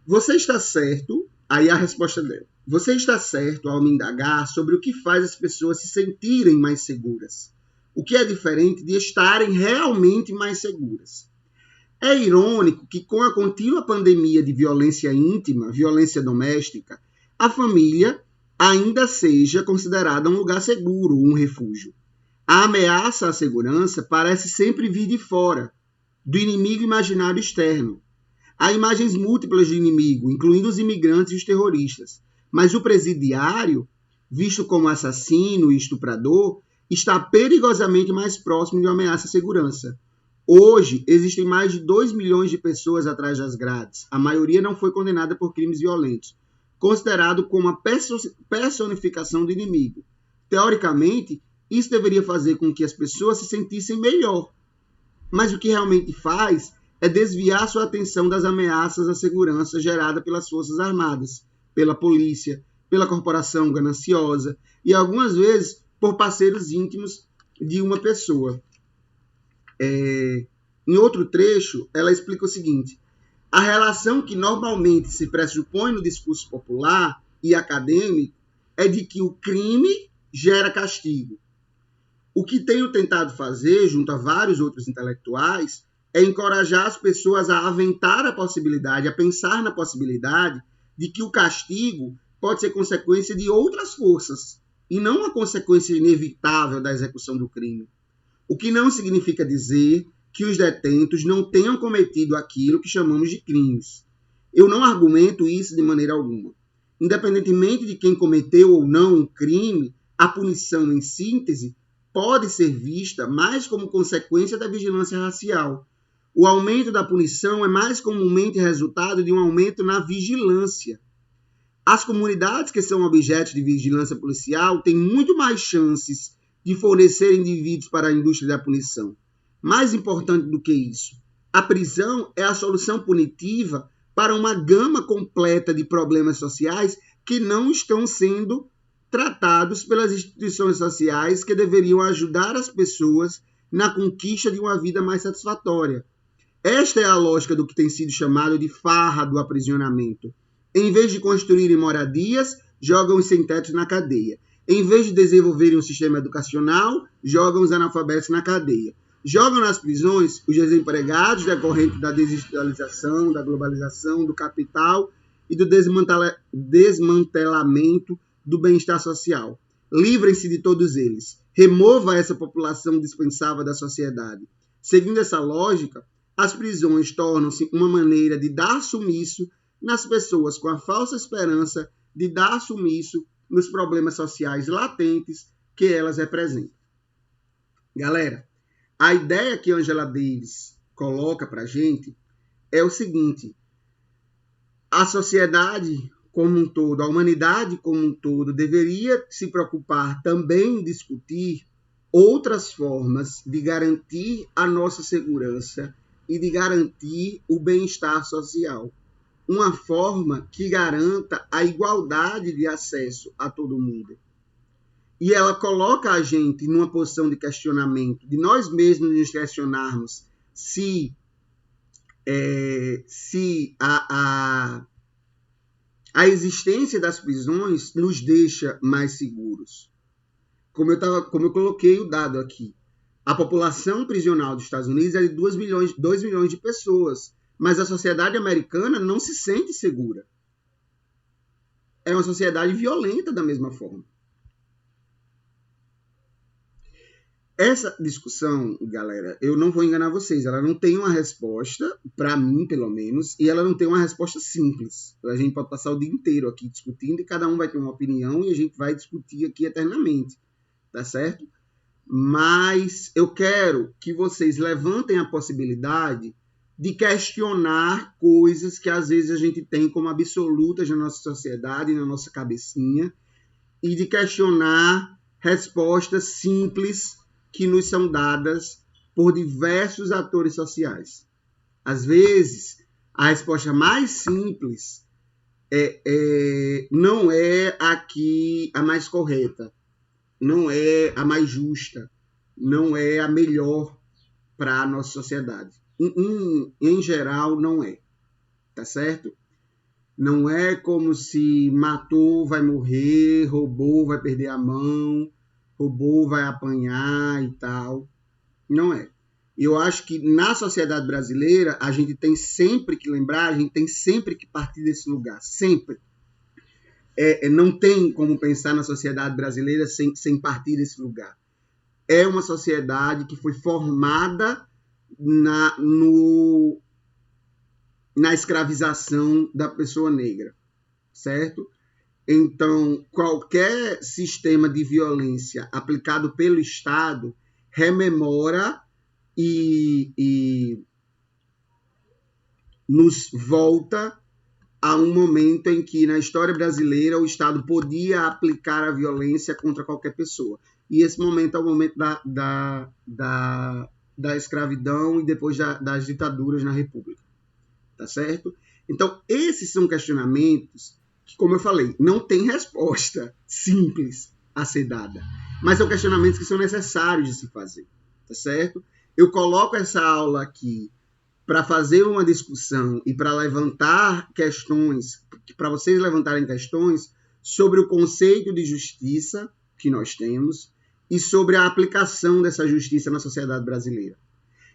S1: Você está certo? Aí a resposta dela. Você está certo ao me indagar sobre o que faz as pessoas se sentirem mais seguras. O que é diferente de estarem realmente mais seguras. É irônico que, com a contínua pandemia de violência íntima, violência doméstica, a família ainda seja considerada um lugar seguro, um refúgio. A ameaça à segurança parece sempre vir de fora, do inimigo imaginário externo. Há imagens múltiplas de inimigo, incluindo os imigrantes e os terroristas, mas o presidiário, visto como assassino e estuprador, está perigosamente mais próximo de uma ameaça à segurança. Hoje, existem mais de 2 milhões de pessoas atrás das grades. A maioria não foi condenada por crimes violentos. considerado como a personificação do inimigo. Teoricamente, isso deveria fazer com que as pessoas se sentissem melhor. Mas o que realmente faz é desviar sua atenção das ameaças à segurança gerada pelas Forças Armadas, pela polícia, pela corporação gananciosa e, algumas vezes, por parceiros íntimos de uma pessoa. Em outro trecho, ela explica o seguinte: a relação que normalmente se pressupõe no discurso popular e acadêmico é de que o crime gera castigo. O que tenho tentado fazer, junto a vários outros intelectuais, é encorajar as pessoas a aventar a possibilidade, a pensar na possibilidade de que o castigo pode ser consequência de outras forças e não uma consequência inevitável da execução do crime. O que não significa dizer que os detentos não tenham cometido aquilo que chamamos de crimes. Eu não argumento isso de maneira alguma. Independentemente de quem cometeu ou não um crime, a punição, em síntese, pode ser vista mais como consequência da vigilância racial. O aumento da punição é mais comumente resultado de um aumento na vigilância. As comunidades que são objeto de vigilância policial têm muito mais chances de fornecer indivíduos para a indústria da punição. Mais importante do que isso, a prisão é a solução punitiva para uma gama completa de problemas sociais que não estão sendo tratados pelas instituições sociais que deveriam ajudar as pessoas na conquista de uma vida mais satisfatória. Esta é a lógica do que tem sido chamado de farra do aprisionamento. Em vez de construírem moradias, jogam os sem-tetos na cadeia. Em vez de desenvolverem um sistema educacional, jogam os analfabetos na cadeia. Jogam nas prisões os desempregados decorrentes da desindustrialização, da globalização, do capital e do desmantelamento do bem-estar social. Livrem-se de todos eles. Remova essa população dispensável da sociedade. Seguindo essa lógica, as prisões tornam-se uma maneira de dar sumiço nas pessoas com a falsa esperança de dar sumiço nos problemas sociais latentes que elas representam. Galera, a ideia que Angela Davis coloca para a gente é o seguinte: a sociedade como um todo, a humanidade como um todo, deveria se preocupar também em discutir outras formas de garantir a nossa segurança e de garantir o bem-estar social. Uma forma que garanta a igualdade de acesso a todo mundo. E ela coloca a gente numa posição de questionamento, de nós mesmos nos questionarmos se a existência das prisões nos deixa mais seguros. Como eu coloquei o dado aqui, a população prisional dos Estados Unidos é de 2 milhões de pessoas, mas a sociedade americana não se sente segura. É uma sociedade violenta da mesma forma. Essa discussão, galera, eu não vou enganar vocês, ela não tem uma resposta, para mim, pelo menos, e ela não tem uma resposta simples. A gente pode passar o dia inteiro aqui discutindo e cada um vai ter uma opinião e a gente vai discutir aqui eternamente, tá certo? Mas eu quero que vocês levantem a possibilidade de questionar coisas que às vezes a gente tem como absolutas na nossa sociedade, na nossa cabecinha, e de questionar respostas simples que nos são dadas por diversos atores sociais. Às vezes, a resposta mais simples não é aqui a mais correta, não é a mais justa, não é a melhor para a nossa sociedade. Em geral, não é. Tá certo? Não é como se matou, vai morrer, roubou, vai perder a mão, roubou, vai apanhar e tal. Não é. Eu acho que na sociedade brasileira, a gente tem sempre que lembrar, a gente tem sempre que partir desse lugar. Sempre. Não tem como pensar na sociedade brasileira sem partir desse lugar. É uma sociedade que foi formada na escravização da pessoa negra, certo? Então, qualquer sistema de violência aplicado pelo Estado rememora e nos volta a um momento em que, na história brasileira, o Estado podia aplicar a violência contra qualquer pessoa. E esse momento é o momento da escravidão e depois das ditaduras na República. Tá certo? Então, esses são questionamentos que, como eu falei, não tem resposta simples a ser dada. Mas são questionamentos que são necessários de se fazer. Tá certo? Eu coloco essa aula aqui para fazer uma discussão e para levantar questões, para vocês levantarem questões sobre o conceito de justiça que nós temos e sobre a aplicação dessa justiça na sociedade brasileira.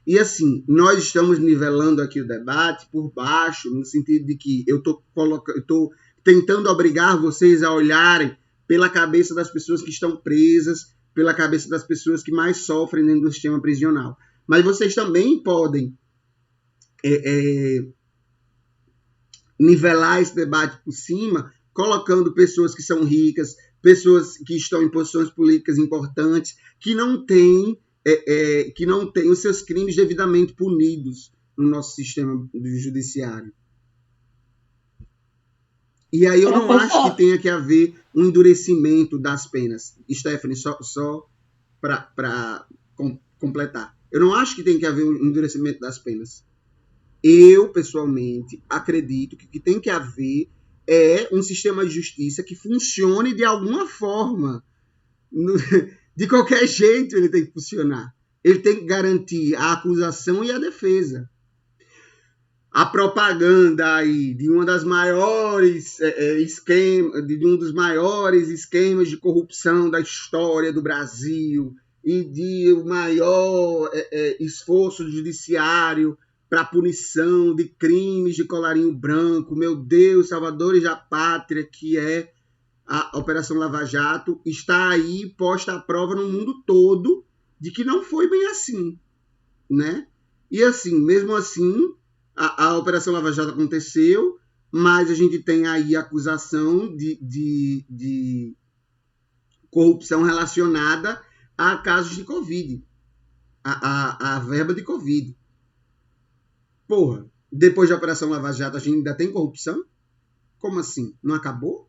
S1: E assim, nós estamos nivelando aqui o debate por baixo, no sentido de que eu estou tentando obrigar vocês a olharem pela cabeça das pessoas que estão presas, pela cabeça das pessoas que mais sofrem dentro do sistema prisional. Mas vocês também podem nivelar esse debate por cima, colocando pessoas que são ricas, pessoas que estão em posições políticas importantes, que não têm os seus crimes devidamente punidos no nosso sistema judiciário. E aí eu não acho que tenha que haver um endurecimento das penas. Stephanie, só para completar. Eu não acho que tem que haver um endurecimento das penas. Eu, pessoalmente, acredito que o que tem que haver é um sistema de justiça que funcione de alguma forma. De qualquer jeito ele tem que funcionar. Ele tem que garantir a acusação e a defesa. A propaganda aí de uma das maiores de um dos maiores esquemas de corrupção da história do Brasil e de o maior esforço do judiciário para punição de crimes de colarinho branco, meu Deus, salvadores da pátria, que é a Operação Lava Jato, está aí posta à prova no mundo todo de que não foi bem assim, né? E assim, mesmo assim, a Operação Lava Jato aconteceu, mas a gente tem aí acusação de corrupção relacionada a casos de Covid, a verba de Covid. Porra, depois da Operação Lava Jato a gente ainda tem corrupção? Como assim? Não acabou?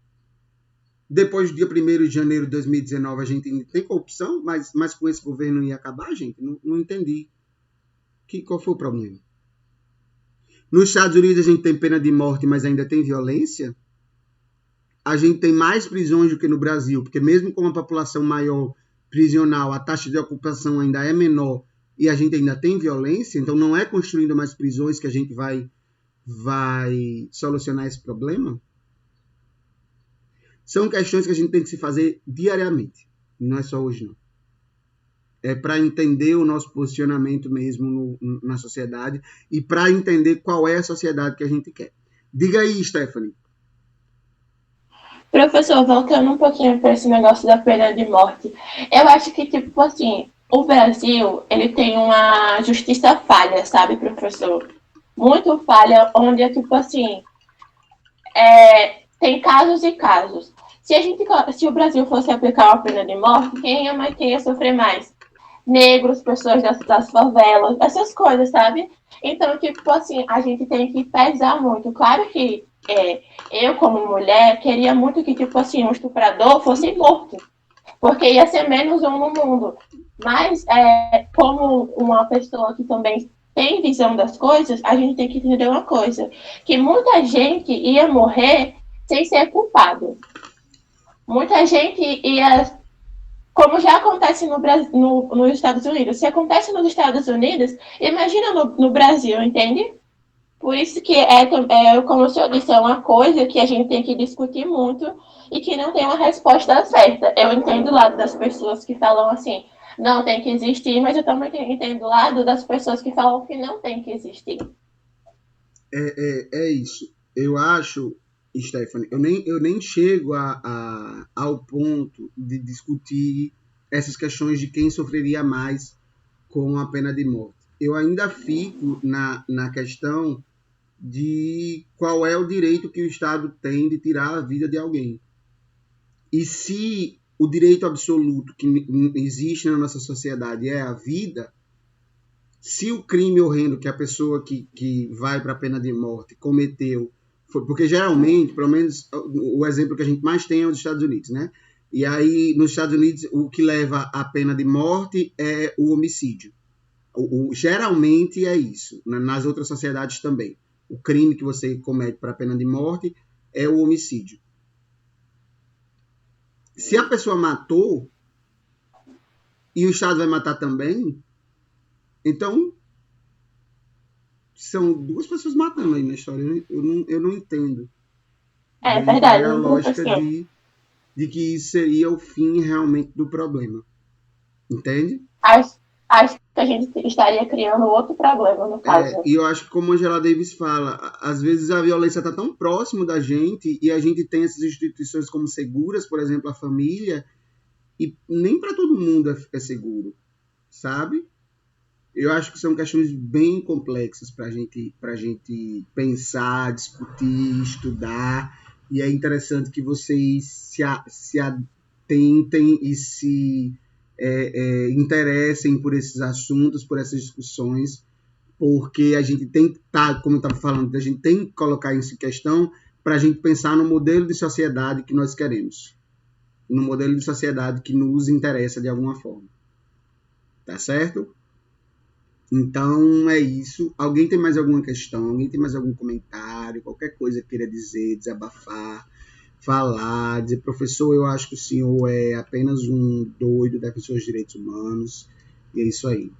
S1: Depois do dia 1º de janeiro de 2019 a gente ainda tem corrupção? Mas com esse governo ia acabar, gente? Não entendi. Qual foi o problema? Nos Estados Unidos a gente tem pena de morte, mas ainda tem violência? A gente tem mais prisões do que no Brasil, porque mesmo com uma população maior prisional, a taxa de ocupação ainda é menor e a gente ainda tem violência, então não é construindo mais prisões que a gente vai solucionar esse problema? São questões que a gente tem que se fazer diariamente, não é só hoje não. É para entender o nosso posicionamento mesmo na sociedade e para entender qual é a sociedade que a gente quer. Diga aí, Stephanie.
S6: Professor, voltando um pouquinho para esse negócio da pena de morte, eu acho que, tipo assim, o Brasil, ele tem uma justiça falha, sabe, professor? Muito falha, onde é, tipo assim, tem casos e casos. Se o Brasil fosse aplicar uma pena de morte, quem ia sofrer mais? Negros, pessoas das favelas, essas coisas, sabe? Então, tipo assim, a gente tem que pesar muito. Claro que eu, como mulher, queria muito que, tipo assim, um estuprador fosse morto, porque ia ser menos um no mundo. Mas, como uma pessoa que também tem visão das coisas, a gente tem que entender uma coisa, que muita gente ia morrer sem ser culpado. Muita gente ia... Como já acontece nos Estados Unidos. Se acontece nos Estados Unidos, imagina no Brasil, entende? Por isso que, como o senhor disse, é uma coisa que a gente tem que discutir muito e que não tem uma resposta certa. Eu entendo o lado das pessoas que falam assim, não tem que existir, mas eu também entendo o lado das pessoas que falam que não tem que existir.
S1: É isso. Eu acho, Stephanie, eu nem chego ao ponto de discutir essas questões de quem sofreria mais com a pena de morte. Eu ainda fico na questão de qual é o direito que o Estado tem de tirar a vida de alguém. E se o direito absoluto que existe na nossa sociedade é a vida, se o crime horrendo que a pessoa que vai para a pena de morte cometeu Porque geralmente, pelo menos o exemplo que a gente mais tem é os Estados Unidos, né? E aí, nos Estados Unidos, o que leva à pena de morte é o homicídio. Geralmente é isso. Nas outras sociedades também. O crime que você comete para a pena de morte é o homicídio. Se a pessoa matou e o Estado vai matar também, então são duas pessoas matando aí na história. Eu não entendo.
S6: É verdade.
S1: A
S6: Não
S1: lógica
S6: assim.
S1: de que isso seria o fim realmente do problema. Entende?
S6: Acho que a gente estaria criando outro problema, no caso.
S1: E eu acho que, como a Angela Davis fala, às vezes a violência está tão próximo da gente e a gente tem essas instituições como seguras, por exemplo, a família, e nem para todo mundo é seguro, sabe? Eu acho que são questões bem complexas para a gente pensar, discutir, estudar, e é interessante que vocês se atentem e se interessem por esses assuntos, por essas discussões, porque a gente tem que estar, como eu estava falando, a gente tem que colocar isso em questão para a gente pensar no modelo de sociedade que nós queremos, no modelo de sociedade que nos interessa de alguma forma. Tá certo? Então é isso. Alguém tem mais alguma questão? Alguém tem mais algum comentário? Qualquer coisa queira dizer, desabafar, falar, dizer, professor, eu acho que o senhor é apenas um doido defensor dos direitos humanos. E é isso aí.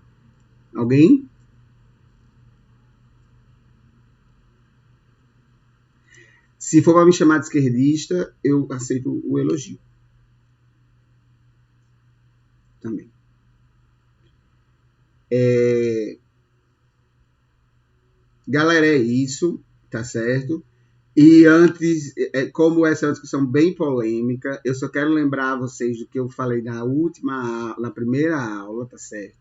S1: Alguém? Se for para me chamar de esquerdista, eu aceito o elogio. Também. Galera, é isso, tá certo? E antes, como essa é uma discussão bem polêmica, eu só quero lembrar vocês do que eu falei na primeira aula, tá certo?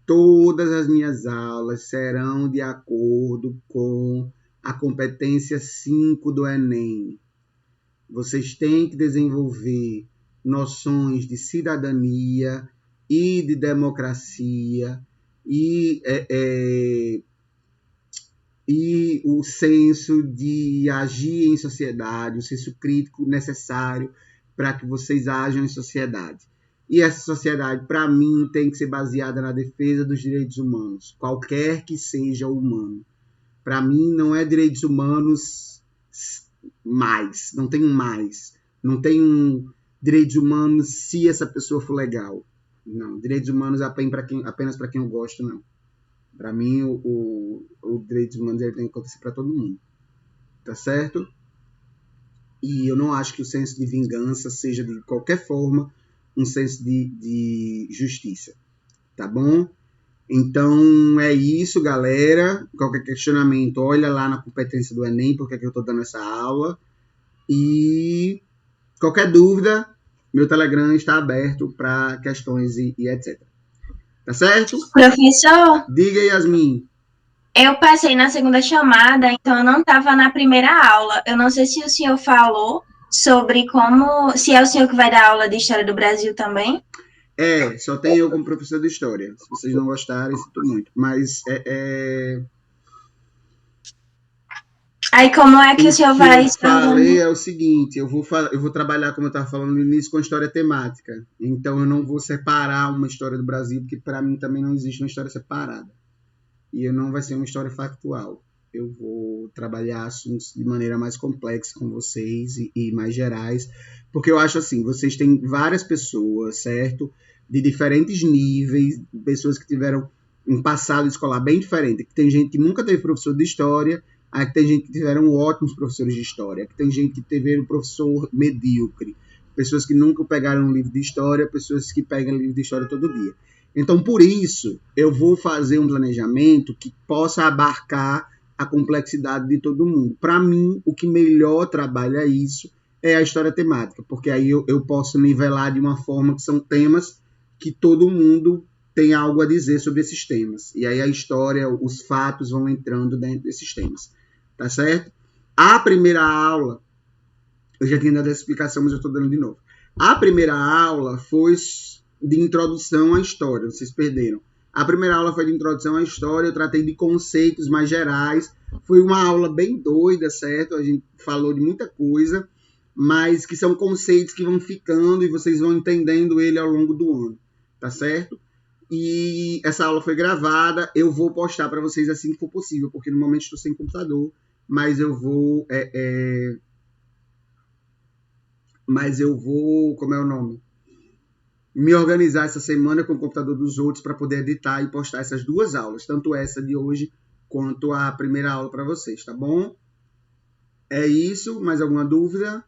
S1: Todas as minhas aulas serão de acordo com a competência 5 do Enem. Vocês têm que desenvolver noções de cidadania e de democracia e o senso de agir em sociedade, o senso crítico necessário para que vocês ajam em sociedade. E essa sociedade, para mim, tem que ser baseada na defesa dos direitos humanos, qualquer que seja o humano. Para mim, não é direitos humanos mais, não tem um mais. Não tem um direitos humanos se essa pessoa for legal. Não, direitos humanos apenas para quem eu gosto, não. Para mim, o direitos humanos ele tem que acontecer para todo mundo. Tá certo? E eu não acho que o senso de vingança seja, de qualquer forma, um senso de justiça. Tá bom? Então, é isso, galera. Qualquer questionamento, olha lá na competência do Enem, porque é que eu estou dando essa aula. E qualquer dúvida, meu Telegram está aberto para questões e etc. Tá certo?
S2: Professor,
S1: Diga, Yasmin.
S2: eu passei na segunda chamada, então eu não estava na primeira aula. Eu não sei se o senhor falou sobre se é o senhor que vai dar aula de História do Brasil também.
S1: Só tem eu como professor de História. Se vocês não gostarem, sinto muito. Mas
S2: Aí como é que o senhor vai...
S1: eu falei é o seguinte, eu vou trabalhar, como eu estava falando no início, com história temática. Então eu não vou separar uma história do Brasil, porque para mim também não existe uma história separada. E não vai ser uma história factual. Eu vou trabalhar assuntos de maneira mais complexa com vocês e mais gerais, porque eu acho assim, vocês têm várias pessoas, certo? De diferentes níveis, pessoas que tiveram um passado escolar bem diferente, que tem gente que nunca teve professor de história, aí tem gente que tiveram ótimos professores de história, que tem gente que teve um professor medíocre, pessoas que nunca pegaram um livro de história, pessoas que pegam livro de história todo dia. Então, por isso, eu vou fazer um planejamento que possa abarcar a complexidade de todo mundo. Para mim, o que melhor trabalha isso é a história temática, porque aí eu posso nivelar de uma forma que são temas que todo mundo tem algo a dizer sobre esses temas. E aí a história, os fatos vão entrando dentro desses temas. Tá certo? A primeira aula, eu já tinha dado essa explicação, mas eu estou dando de novo. A primeira aula foi de introdução à história, vocês perderam. A primeira aula foi de introdução à história, eu tratei de conceitos mais gerais. Foi uma aula bem doida, certo? A gente falou de muita coisa, mas que são conceitos que vão ficando e vocês vão entendendo ele ao longo do ano, tá certo? E essa aula foi gravada, eu vou postar para vocês assim que for possível, porque no momento estou sem computador, mas eu vou... como é o nome? Me organizar essa semana com o computador dos outros para poder editar e postar essas duas aulas, tanto essa de hoje quanto a primeira aula para vocês, tá bom? É isso, mais alguma dúvida?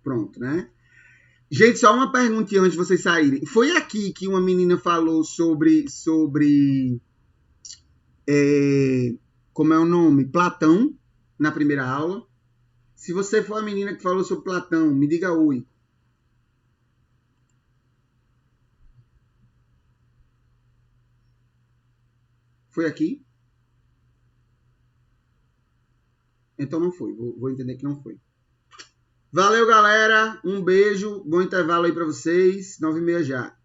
S1: Pronto, né? Gente, só uma perguntinha antes de vocês saírem. Foi aqui que uma menina falou sobre como é o nome? Platão, na primeira aula. Se você for a menina que falou sobre Platão, me diga oi. Foi aqui? Então não foi. Vou entender que não foi. Valeu, galera. Um beijo. Bom intervalo aí pra vocês. 9h30 já.